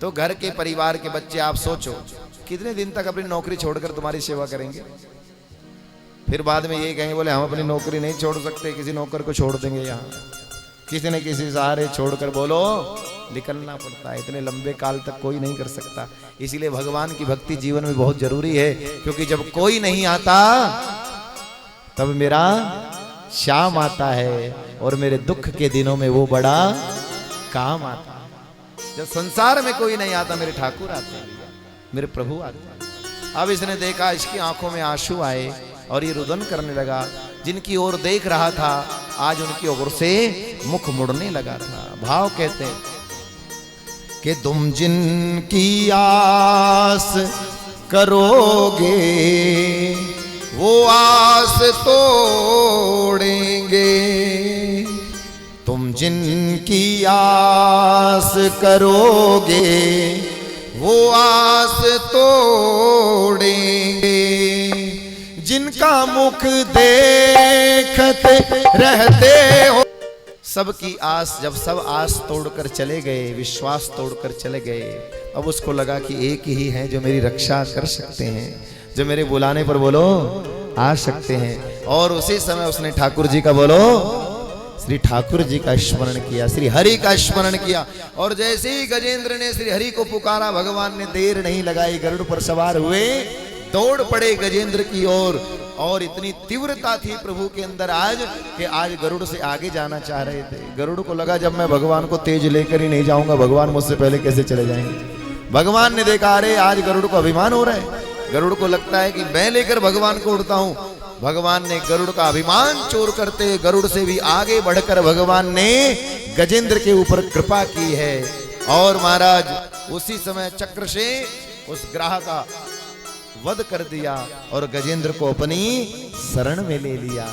तो घर के परिवार के बच्चे, आप सोचो कितने दिन तक अपनी नौकरी छोड़कर तुम्हारी सेवा करेंगे। फिर बाद में ये कहेंगे, बोले हम अपनी नौकरी नहीं छोड़ सकते, किसी नौकर को छोड़ देंगे, यहाँ किसी न किसी सहारे छोड़कर बोलो निकलना पड़ता है। इतने लंबे काल तक कोई नहीं कर सकता। इसीलिए भगवान की भक्ति जीवन में बहुत जरूरी है, क्योंकि जब कोई नहीं आता तब मेरा श्याम आता है, और मेरे दुख के दिनों में वो बड़ा काम आता है। जब संसार में कोई नहीं आता, मेरे ठाकुर आते हैं, मेरे प्रभु आते हैं। अब इसने देखा, इसकी आंखों में आंसू आए और ये रुदन करने लगा। जिनकी ओर देख रहा था, आज उनकी ओर से मुख मुड़ने लगा था। भाव कहते हैं कि तुम जिनकी आस करोगे वो आस तोड़ेंगे, तुम जिनकी आस करोगे वो आस तोड़ेंगे, जिनका मुख देखते रहते हो। सबकी आस, जब सब आस तोड़कर चले गए, विश्वास तोड़कर चले गए, अब उसको लगा कि एक ही है जो मेरी रक्षा कर सकते हैं, जो मेरे बुलाने पर बोलो आ सकते हैं। और उसी समय उसने ठाकुर जी का बोलो, श्री ठाकुर जी का स्मरण किया, श्री हरि का स्मरण किया। और जैसे ही गजेंद्र ने श्री हरि को पुकारा, भगवान ने देर नहीं लगाई, गरुड़ पर सवार हुए, दौड़ पड़े गजेंद्र की ओर। और इतनी तीव्रता थी प्रभु के अंदर आज कि आज गरुड़ से आगे जाना चाह रहे थे। गरुड़ को लगा, जब मैं भगवान को तेज लेकर ही नहीं जाऊंगा, भगवान मुझसे पहले कैसे चले जाएंगे। भगवान ने देखा, अरे आज गरुड़ को अभिमान हो रहा है, गरुड़ को लगता है कि मैं लेकर भगवान को उड़ता हूं। भगवान ने गरुड़ का अभिमान चोर करते, गरुड़ से भी आगे बढ़कर भगवान ने गजेंद्र के ऊपर कृपा की है। और महाराज उसी समय चक्र से उस ग्राह का वध कर दिया और गजेंद्र को अपनी शरण में ले लिया।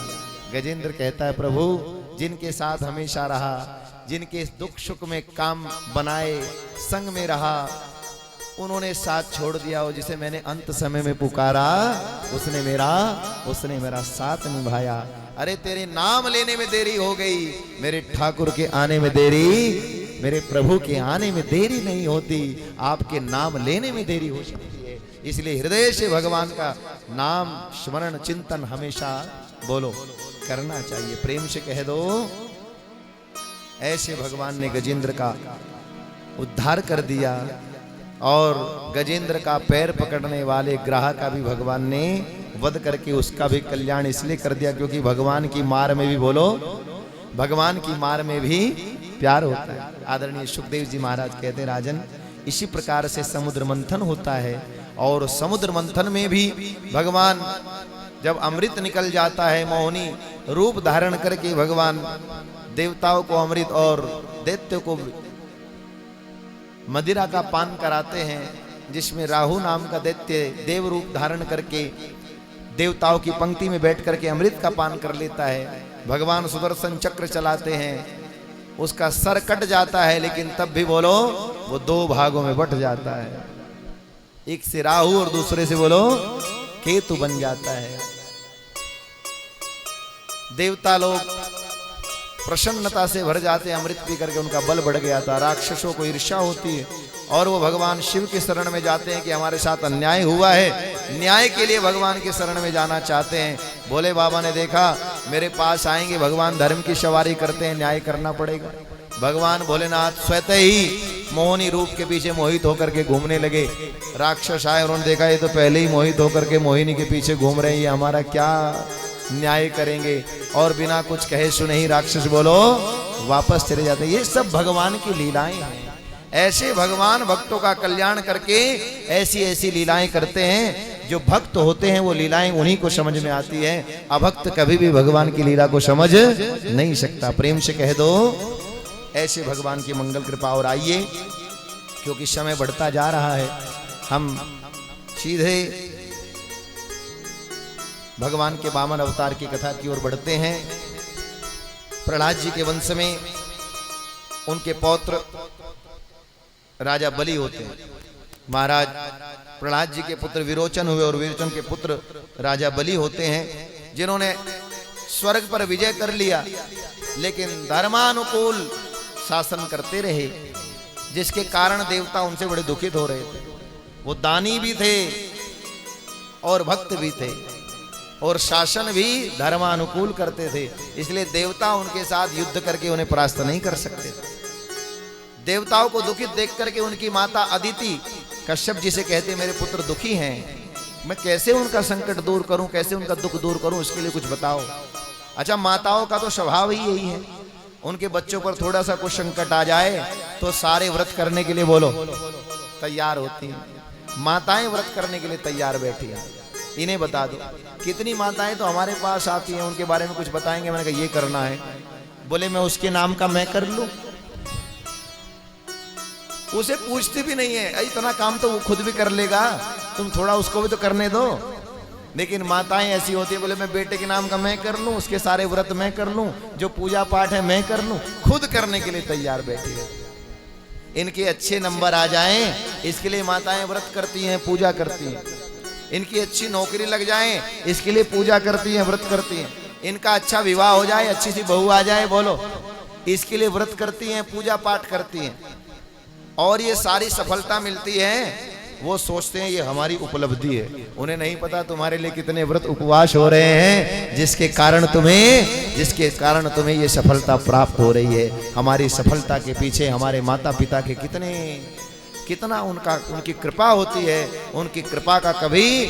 गजेंद्र कहता है, प्रभु जिनके साथ हमेशा रहा, जिनके दुख सुख में काम बनाए, संग में रहा, उन्होंने साथ छोड़ दिया। और जिसे मैंने अंत समय में पुकारा, उसने मेरा साथ निभाया। अरे तेरे नाम लेने में देरी हो गई, मेरे ठाकुर के आने में देरी, मेरे प्रभु के आने में देरी नहीं होती, आपके नाम लेने में देरी हो सकती है। इसलिए हृदय से भगवान का नाम स्मरण चिंतन हमेशा बोलो करना चाहिए। प्रेम से कह दो, ऐसे भगवान ने गजेंद्र का उद्धार कर दिया। और गजेंद्र का पैर पकड़ने वाले ग्राह का भी भगवान ने वध करके उसका भी कल्याण इसलिए कर दिया, क्योंकि भगवान की मार में भी बोलो, भगवान की मार में भी प्यार होता है। आदरणीय सुखदेव जी महाराज कहते हैं, राजन इसी प्रकार से समुद्र मंथन होता है। और समुद्र मंथन में भी भगवान जब अमृत निकल जाता है, मोहिनी रूप धारण करके भगवान देवताओं को अमृत और दैत्य को मदिरा का पान कराते हैं, जिसमें राहु नाम का दैत्य देव रूप धारण करके देवताओं की पंक्ति में बैठ करके अमृत का पान कर लेता है। भगवान सुदर्शन चक्र चलाते हैं, उसका सर कट जाता है, लेकिन तब भी बोलो वो दो भागों में बट जाता है, एक से राहु और दूसरे से बोलो केतु बन जाता है। देवता लोग प्रसन्नता से भर जाते हैं, अमृत पी करके उनका बल बढ़ गया था। राक्षसों को ईर्ष्या होती है और वो भगवान शिव के शरण में जाते हैं कि हमारे साथ अन्याय हुआ है, न्याय के लिए भगवान के शरण में जाना चाहते हैं। भोले बाबा ने देखा मेरे पास आएंगे, भगवान धर्म की सवारी करते हैं, न्याय करना पड़ेगा। भगवान भोलेनाथ स्वतः ही मोहिनी रूप के पीछे मोहित होकर के घूमने लगे। राक्षस आए, उन्होंने देखा ये तो पहले ही मोहित होकर के मोहिनी के पीछे घूम रहे हैं, ये हमारा क्या न्याय करेंगे। और बिना कुछ कहे सुने ही राक्षस बोलो वापस चले जाते। ये सब भगवान की लीलाएं हैं। ऐसे भगवान भक्तों का कल्याण करके ऐसी ऐसी लीलाएं करते हैं। जो भक्त होते हैं वो लीलाएं उन्हीं को समझ में आती है, अभक्त कभी भी भगवान की लीला को समझ नहीं सकता। प्रेम से कह दो ऐसे भगवान की मंगल कृपा। और आइए, क्योंकि समय बढ़ता जा रहा है, हम सीधे भगवान के वामन अवतार की कथा की ओर बढ़ते हैं। प्रहलाद जी के वंश में उनके पौत्र राजा बलि होते हैं। महाराज प्रहलाद जी के पुत्र विरोचन हुए और विरोचन के पुत्र राजा बलि होते हैं, जिन्होंने स्वर्ग पर विजय कर लिया, लेकिन धर्मानुकूल शासन करते रहे, जिसके कारण देवता उनसे बड़े दुखित हो रहे थे। वो दानी भी थे और भक्त भी थे, और शासन भी धर्मानुकूल करते थे, इसलिए देवता उनके साथ युद्ध करके उन्हें परास्त नहीं कर सकते थे। देवताओं को दुखित देख करके उनकी माता अदिति कश्यप जी से कहते, मेरे पुत्र दुखी हैं, मैं कैसे उनका संकट दूर करूं, कैसे उनका दुख दूर करूं, इसके लिए कुछ बताओ। अच्छा, माताओं का तो स्वभाव ही यही है, उनके बच्चों पर थोड़ा सा कुछ संकट आ जाए तो सारे व्रत करने के लिए बोलो तैयार होती हैं। माताएं व्रत करने के लिए तैयार बैठी हैं। इन्हें बता दो, कितनी माताएं तो हमारे पास आती हैं, उनके बारे में कुछ बताएंगे। मैंने कहा ये करना है, बोले मैं उसके नाम का मैं कर लूं। उसे पूछती भी नहीं है, इतना काम तो वो खुद भी कर लेगा, तुम थोड़ा उसको भी तो करने दो। लेकिन माताएं ऐसी होती है, बोले मैं बेटे के नाम का मैं कर लूं, उसके सारे व्रत मैं कर लूं, जो पूजा पाठ है मैं कर लूं, खुद करने के लिए तैयार बैठी है। इनके अच्छे नंबर आ जाएं, इसके लिए माताएं व्रत करती हैं, पूजा करती हैं। इनकी अच्छी नौकरी लग जाए, इसके लिए पूजा करती हैं, व्रत करती हैं। इनका अच्छा विवाह हो जाए, अच्छी सी बहू आ जाए, बोलो, इसके लिए व्रत करती हैं, पूजा पाठ करती हैं। और ये सारी सफलता मिलती है, वो सोचते हैं ये हमारी उपलब्धि है। उन्हें नहीं पता तुम्हारे लिए कितने व्रत उपवास हो रहे हैं, जिसके कारण तुम्हें ये सफलता प्राप्त हो रही है। हमारी सफलता के पीछे हमारे माता पिता के कितना उनकी कृपा होती है। उनकी कृपा का कभी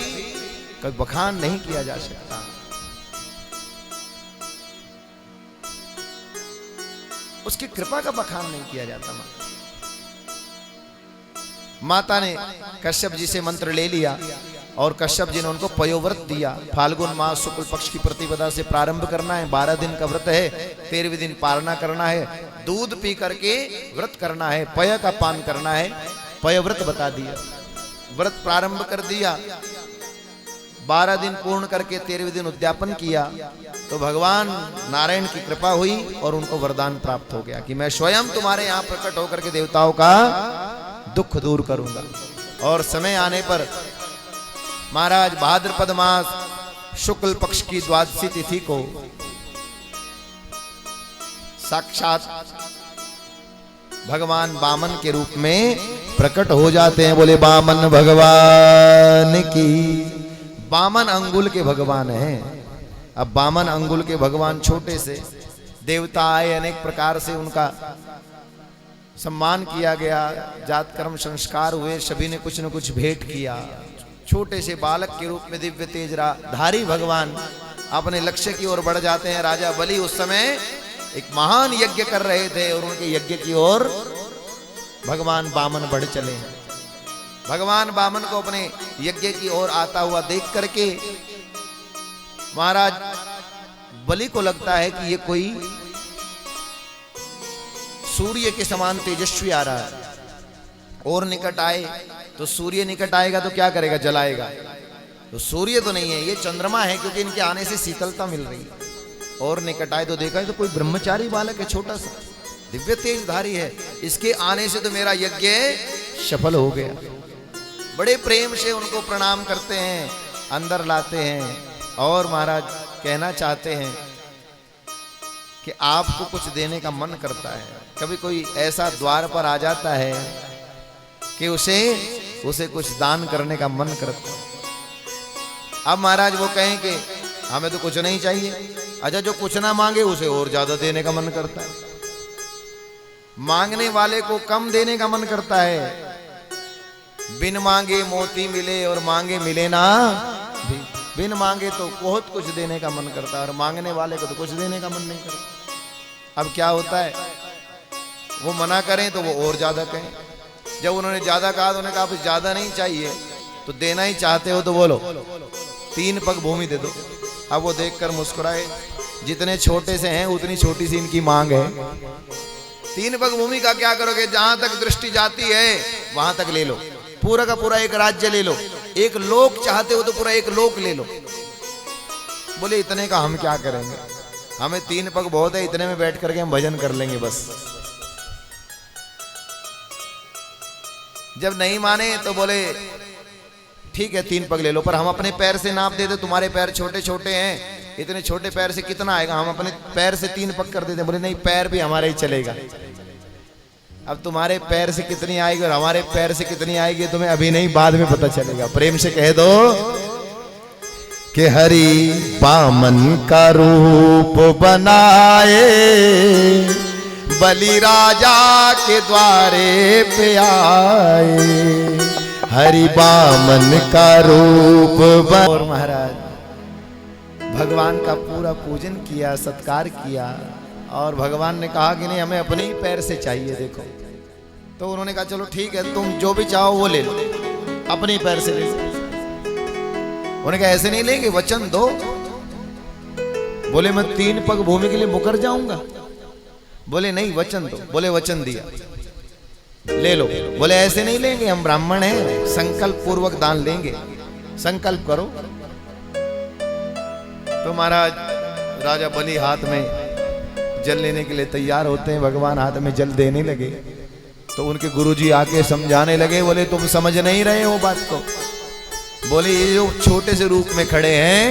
बखान नहीं किया जा सकता। उसकी कृपा का बखान नहीं किया जाता। माता ने कश्यप जी से मंत्र ले लिया और कश्यप जी ने उनको पयोव्रत दिया। फाल्गुन मास शुक्ल पक्ष की प्रतिपदा से प्रारंभ करना है, 12 दिन का व्रत है, 13वें दिन पारना करना है, दूध पी करके व्रत करना है, पय का पान करना है। पयव्रत बता दिया, व्रत प्रारंभ कर दिया। 12 दिन पूर्ण करके 13वें दिन उद्यापन किया तो भगवान नारायण की कृपा हुई और उनको वरदान प्राप्त हो गया कि मैं स्वयं तुम्हारे यहाँ प्रकट होकर के देवताओं का दुख दूर करूंगा। और समय आने पर महाराज भाद्रपद मास शुक्ल पक्ष की द्वादशी तिथि को साक्षात भगवान वामन के रूप में प्रकट हो जाते हैं। बोले वामन भगवान की। वामन अंगुल के भगवान हैं। अब वामन अंगुल के भगवान छोटे से देवता आए, अनेक प्रकार से उनका सम्मान किया गया, जात कर्म संस्कार हुए, सभी ने कुछ न कुछ भेंट किया। छोटे से बालक के रूप में दिव्य तेज धारी भगवान अपने लक्ष्य की ओर बढ़ जाते हैं। राजा बलि उस समय एक महान यज्ञ कर रहे थे और उनके यज्ञ की ओर भगवान वामन बढ़ चले हैं। भगवान वामन को अपने यज्ञ की ओर आता हुआ देख करके महाराज बलि को लगता है कि ये कोई सूर्य के समान तेजस्वी आ रहा है। और निकट आए तो सूर्य निकट आएगा तो क्या करेगा, जलाएगा। तो सूर्य तो नहीं है, ये चंद्रमा है, क्योंकि इनके आने से शीतलता मिल रही है। और निकट आए तो देखा तो कोई ब्रह्मचारी बालक है, छोटा सा, दिव्य तेजधारी है, इसके आने से तो मेरा यज्ञ सफल हो गया। बड़े प्रेम से उनको प्रणाम करते हैं, अंदर लाते हैं और महाराज कहना चाहते हैं कि आपको कुछ देने का मन करता है। कभी कोई ऐसा द्वार पर आ जाता है कि उसे कुछ दान करने का मन करता है। अब महाराज वो कहें कि हमें तो कुछ नहीं चाहिए। अच्छा, जो कुछ ना मांगे उसे और ज्यादा देने का मन करता है। मांगने वाले को कम देने का मन करता है। बिन मांगे मोती मिले और मांगे मिले ना। बिन मांगे तो बहुत कुछ देने का मन करता है और मांगने वाले को तो कुछ देने का मन नहीं करता। अब क्या होता है, वो मना करें तो वो और ज्यादा कहें। जब उन्होंने ज्यादा कहा तो उन्होंने कहा आप ज्यादा नहीं चाहिए तो देना ही चाहते हो तो बोलो 3 पग भूमि दे दो। अब वो देखकर मुस्कुराए, जितने छोटे से हैं उतनी छोटी सी इनकी मांग है। 3 पग भूमि का क्या करोगे? जहां तक दृष्टि जाती है वहां तक ले लो, पूरा का पूरा एक राज्य ले लो, एक लोक चाहते हो तो पूरा एक लोक ले लो। बोले इतने का हम क्या करेंगे, हमें 3 पग बहुत है, इतने में बैठ करके हम भजन कर लेंगे बस। जब नहीं माने तो बोले ठीक है 3 पग ले लो, पर हम अपने पैर से नाप देते, तुम्हारे पैर छोटे छोटे हैं, इतने छोटे पैर से कितना आएगा, हम अपने पैर से 3 पग कर देते। बोले नहीं, पैर भी हमारा ही चलेगा। अब तुम्हारे पैर से कितनी आएगी और हमारे पैर से कितनी आएगी तुम्हें अभी नहीं, बाद में पता चलेगा। प्रेम से कह दो कि हरि बामन का रूप बनाए, बलि राजा के द्वारे पे आए, हरि बामन का रूप और महाराज भगवान का पूरा पूजन किया, सत्कार किया, और भगवान ने कहा कि नहीं हमें अपने ही पैर से चाहिए। देखो तो उन्होंने कहा चलो ठीक है, तुम जो भी चाहो वो ले लो, अपने ही पैर से ले लो। उन्होंने कहा ऐसे नहीं लेंगे, वचन दो। बोले मैं 3 पग भूमि के लिए मुकर जाऊंगा। बोले नहीं, वचन दो। बोले वचन दिया, ले लो। बोले ऐसे नहीं लेंगे, हम ब्राह्मण हैं, संकल्प पूर्वक दान लेंगे, संकल्प करो। तो महाराज राजा बलि हाथ में जल लेने के लिए तैयार होते हैं, भगवान हाथ में जल देने लगे तो उनके गुरुजी आके समझाने लगे। बोले तुम समझ नहीं रहे हो बात को। बोले ये जो छोटे से रूप में खड़े हैं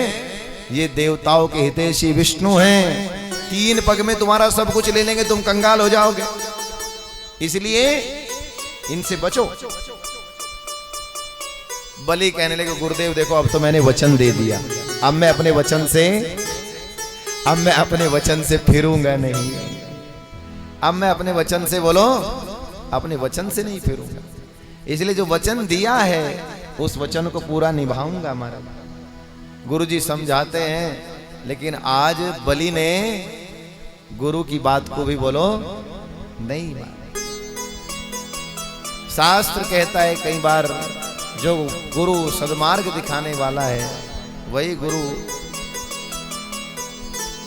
ये देवताओं के हितैषी विष्णु हैं, 3 पग में तुम्हारा सब कुछ ले लेंगे, तुम कंगाल हो जाओगे, इसलिए इनसे बचो। बलि कहने लगे गुरुदेव देखो अब तो मैंने वचन दे दिया, अब मैं अपने वचन से फिरूंगा नहीं, अब मैं अपने वचन से बोलो अपने वचन से नहीं फिरूंगा, इसलिए जो वचन दिया है उस वचन को पूरा निभाऊंगा। महाराज गुरुजी समझाते हैं, लेकिन आज बलि ने गुरु की बात को भी बोलो नहीं माना। शास्त्र कहता है कई बार जो गुरु सद्मार्ग दिखाने वाला है वही गुरु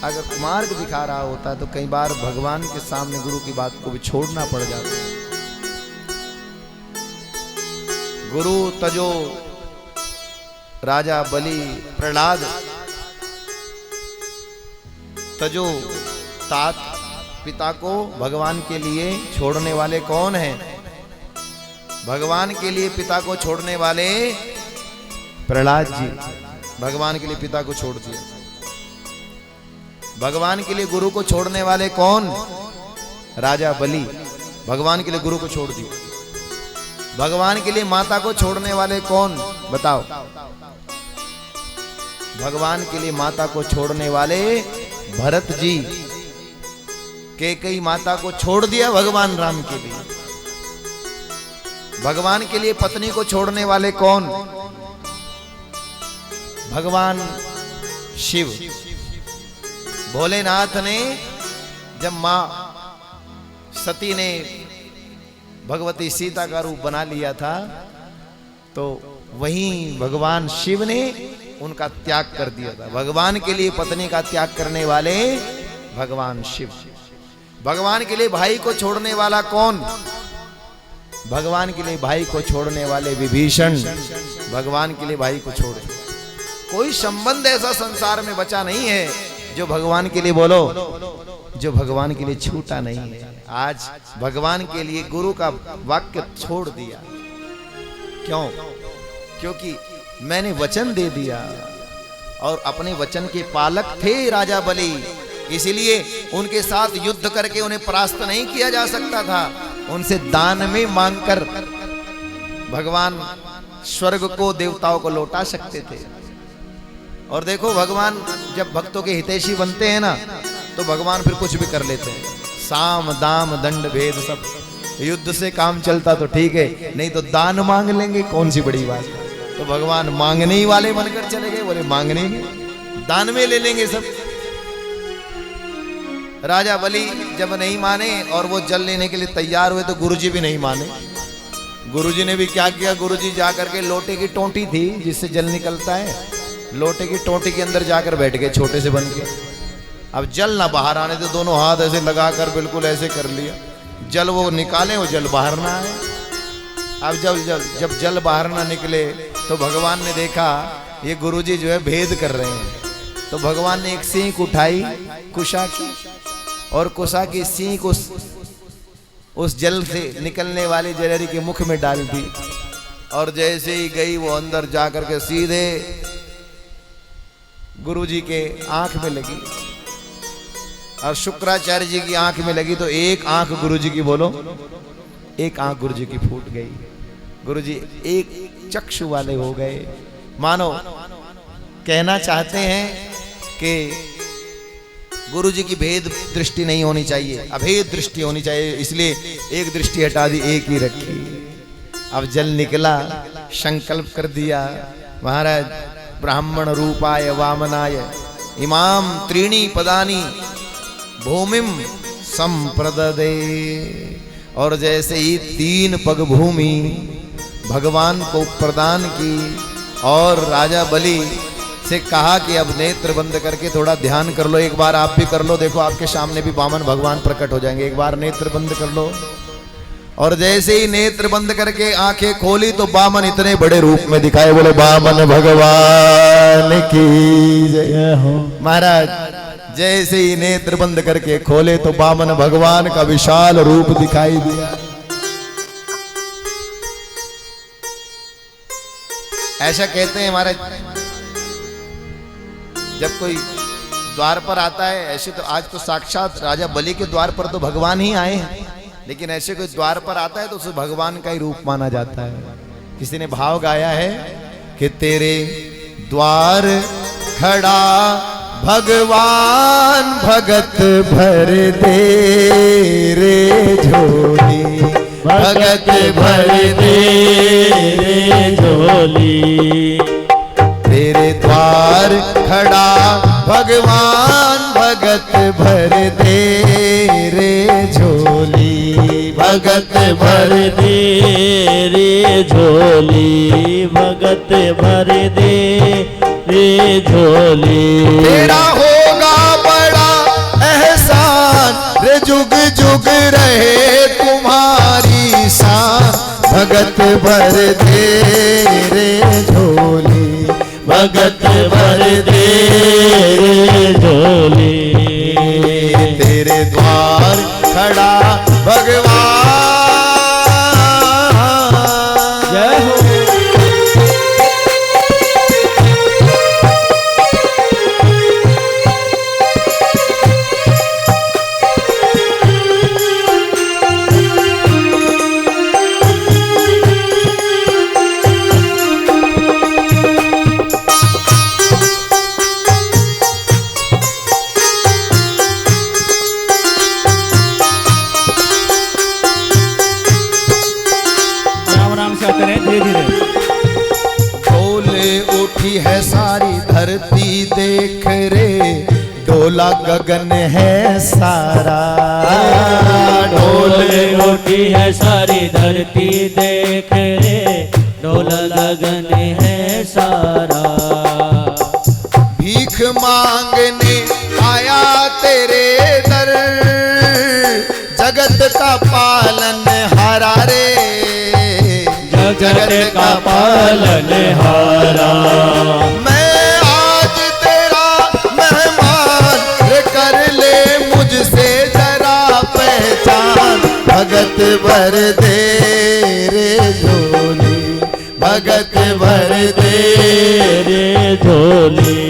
अगर मार्ग दिखा रहा होता तो कई बार भगवान के सामने गुरु की बात को भी छोड़ना पड़ जाता है। गुरु तजो राजा बलि प्रहलाद तजो तात पिता को भगवान के लिए छोड़ने वाले कौन हैं? भगवान के लिए पिता को छोड़ने वाले प्रहलाद जी, भगवान के लिए पिता को छोड़ दिया। भगवान के लिए गुरु को छोड़ने वाले कौन? राजा बलि, भगवान के लिए गुरु को छोड़ दिया। भगवान के लिए माता को छोड़ने वाले कौन बताओ? भगवान के लिए माता को छोड़ने वाले भरत जी, कैकेयी माता को छोड़ दिया भगवान राम के लिए। भगवान के लिए पत्नी को छोड़ने वाले कौन? भगवान शिव। भोलेनाथ ने जब मां सती ने भगवती सीता का रूप बना लिया था तो वहीं भगवान शिव ने उनका त्याग कर दिया था। भगवान के लिए पत्नी का त्याग करने वाले भगवान शिव। भगवान के लिए भाई को छोड़ने वाला कौन? भगवान के लिए भाई को छोड़ने वाले विभीषण, भगवान के लिए भाई को छोड़ दिया। कोई संबंध ऐसा संसार में बचा नहीं है जो भगवान के लिए बोलो, जो भगवान के लिए छूटा नहीं है। आज भगवान के लिए गुरु का वाक्य छोड़ दिया। क्यों? क्योंकि मैंने वचन दे दिया और अपने वचन के पालक थे राजा बलि, इसलिए उनके साथ युद्ध करके उन्हें परास्त नहीं किया जा सकता था। उनसे दान में मांगकर भगवान स्वर्ग को देवताओं को लौटा सकते थे। और देखो भगवान जब भक्तों के हितैषी बनते हैं ना तो भगवान फिर कुछ भी कर लेते हैं। साम दाम दंड भेद सब, युद्ध से काम चलता तो ठीक है, नहीं तो दान मांग लेंगे, कौन सी बड़ी बात। तो भगवान मांगने ही वाले बनकर चले गए, बोले मांगने ही दान में ले लेंगे सब। राजा बलि जब नहीं माने और वो जल लेने के लिए तैयार हुए तो गुरुजी भी नहीं माने। गुरुजी ने भी क्या किया, गुरुजी जाकर के लोटे की टोंटी थी जिससे जल निकलता है, लोटे की टोंटी के अंदर जाकर बैठ गए छोटे से बन के। अब जल ना बाहर आने तो दोनों हाथ ऐसे लगाकर बिल्कुल ऐसे कर लिया। जल वो निकाले, वो जल बाहर ना आए। अब जब जल बाहर ना निकले तो भगवान ने देखा ये गुरुजी जो है भेद कर रहे हैं। तो भगवान ने एक सींक उठाई कुशा की, और कुशा की सींक उस जल से निकलने वाली जलहरी के मुख में डाल दी। और जैसे ही गई वो अंदर जाकर के सीधे गुरुजी के आंख में लगी, और शुक्राचार्य जी की आंख में लगी। तो एक आंख गुरुजी की, बोलो, एक आंख गुरुजी की फूट गई। गुरुजी एक चक्षु वाले हो गए। मानो कहना चाहते हैं कि गुरुजी की भेद दृष्टि नहीं होनी चाहिए, अभेद दृष्टि होनी चाहिए, इसलिए एक दृष्टि हटा दी, एक ही रखी। अब जल निकला, संकल्प कर दिया, महाराज ब्राह्मण रूपाय वामनाय इमाम त्रीणी पदानी भूमिम संप्रददे। और जैसे ही 3 पग भूमि भगवान को प्रदान की, और राजा बलि से कहा कि अब नेत्र बंद करके थोड़ा ध्यान कर लो। एक बार आप भी कर लो, देखो आपके सामने भी वामन भगवान प्रकट हो जाएंगे। एक बार नेत्र बंद कर लो। और जैसे ही नेत्र बंद करके आंखें खोली तो वामन इतने बड़े रूप में दिखाए। बोले वामन भगवान की जय हो। महाराज जैसे ही नेत्र बंद करके खोले तो वामन भगवान का विशाल रूप दिखाई दिया। ऐसा कहते हैं महाराज, जब कोई द्वार पर आता है, ऐसे तो आज तो साक्षात राजा बलि के द्वार पर तो भगवान ही आए हैं, लेकिन ऐसे कोई द्वार पर आता है तो उसे भगवान का ही रूप माना जाता है। किसी ने भाव गाया है कि तेरे द्वार खड़ा भगवान भगत भर दे रे झोली, भगत भर दे रे झोली। तेरे द्वार खड़ा भगवान भगत भर दे रे झोली, भगत भर दे रे झोली, भगत भर दे रे झोली। तेरा होगा बड़ा एहसान रे, जुग जुग रहे तुम्हारी शान, भगत भर दे रे झोली, भगत भर दे रे झोली। तेरे द्वार खड़ा भगवान जय हो। डोले उठी है सारी धरती देख रे, डोला गगन है सारा। डोले उठी है सारी धरती देख रे, डोला गगन है सारा। भीख मांगने आया तेरे दर, जगत का पालन हारा रे, जगत का पालन हारा। मैं आज तेरा मेहमान रे, कर ले मुझसे जरा पहचान, भगत भर दे रे झोली, भगत भर दे रे झोली।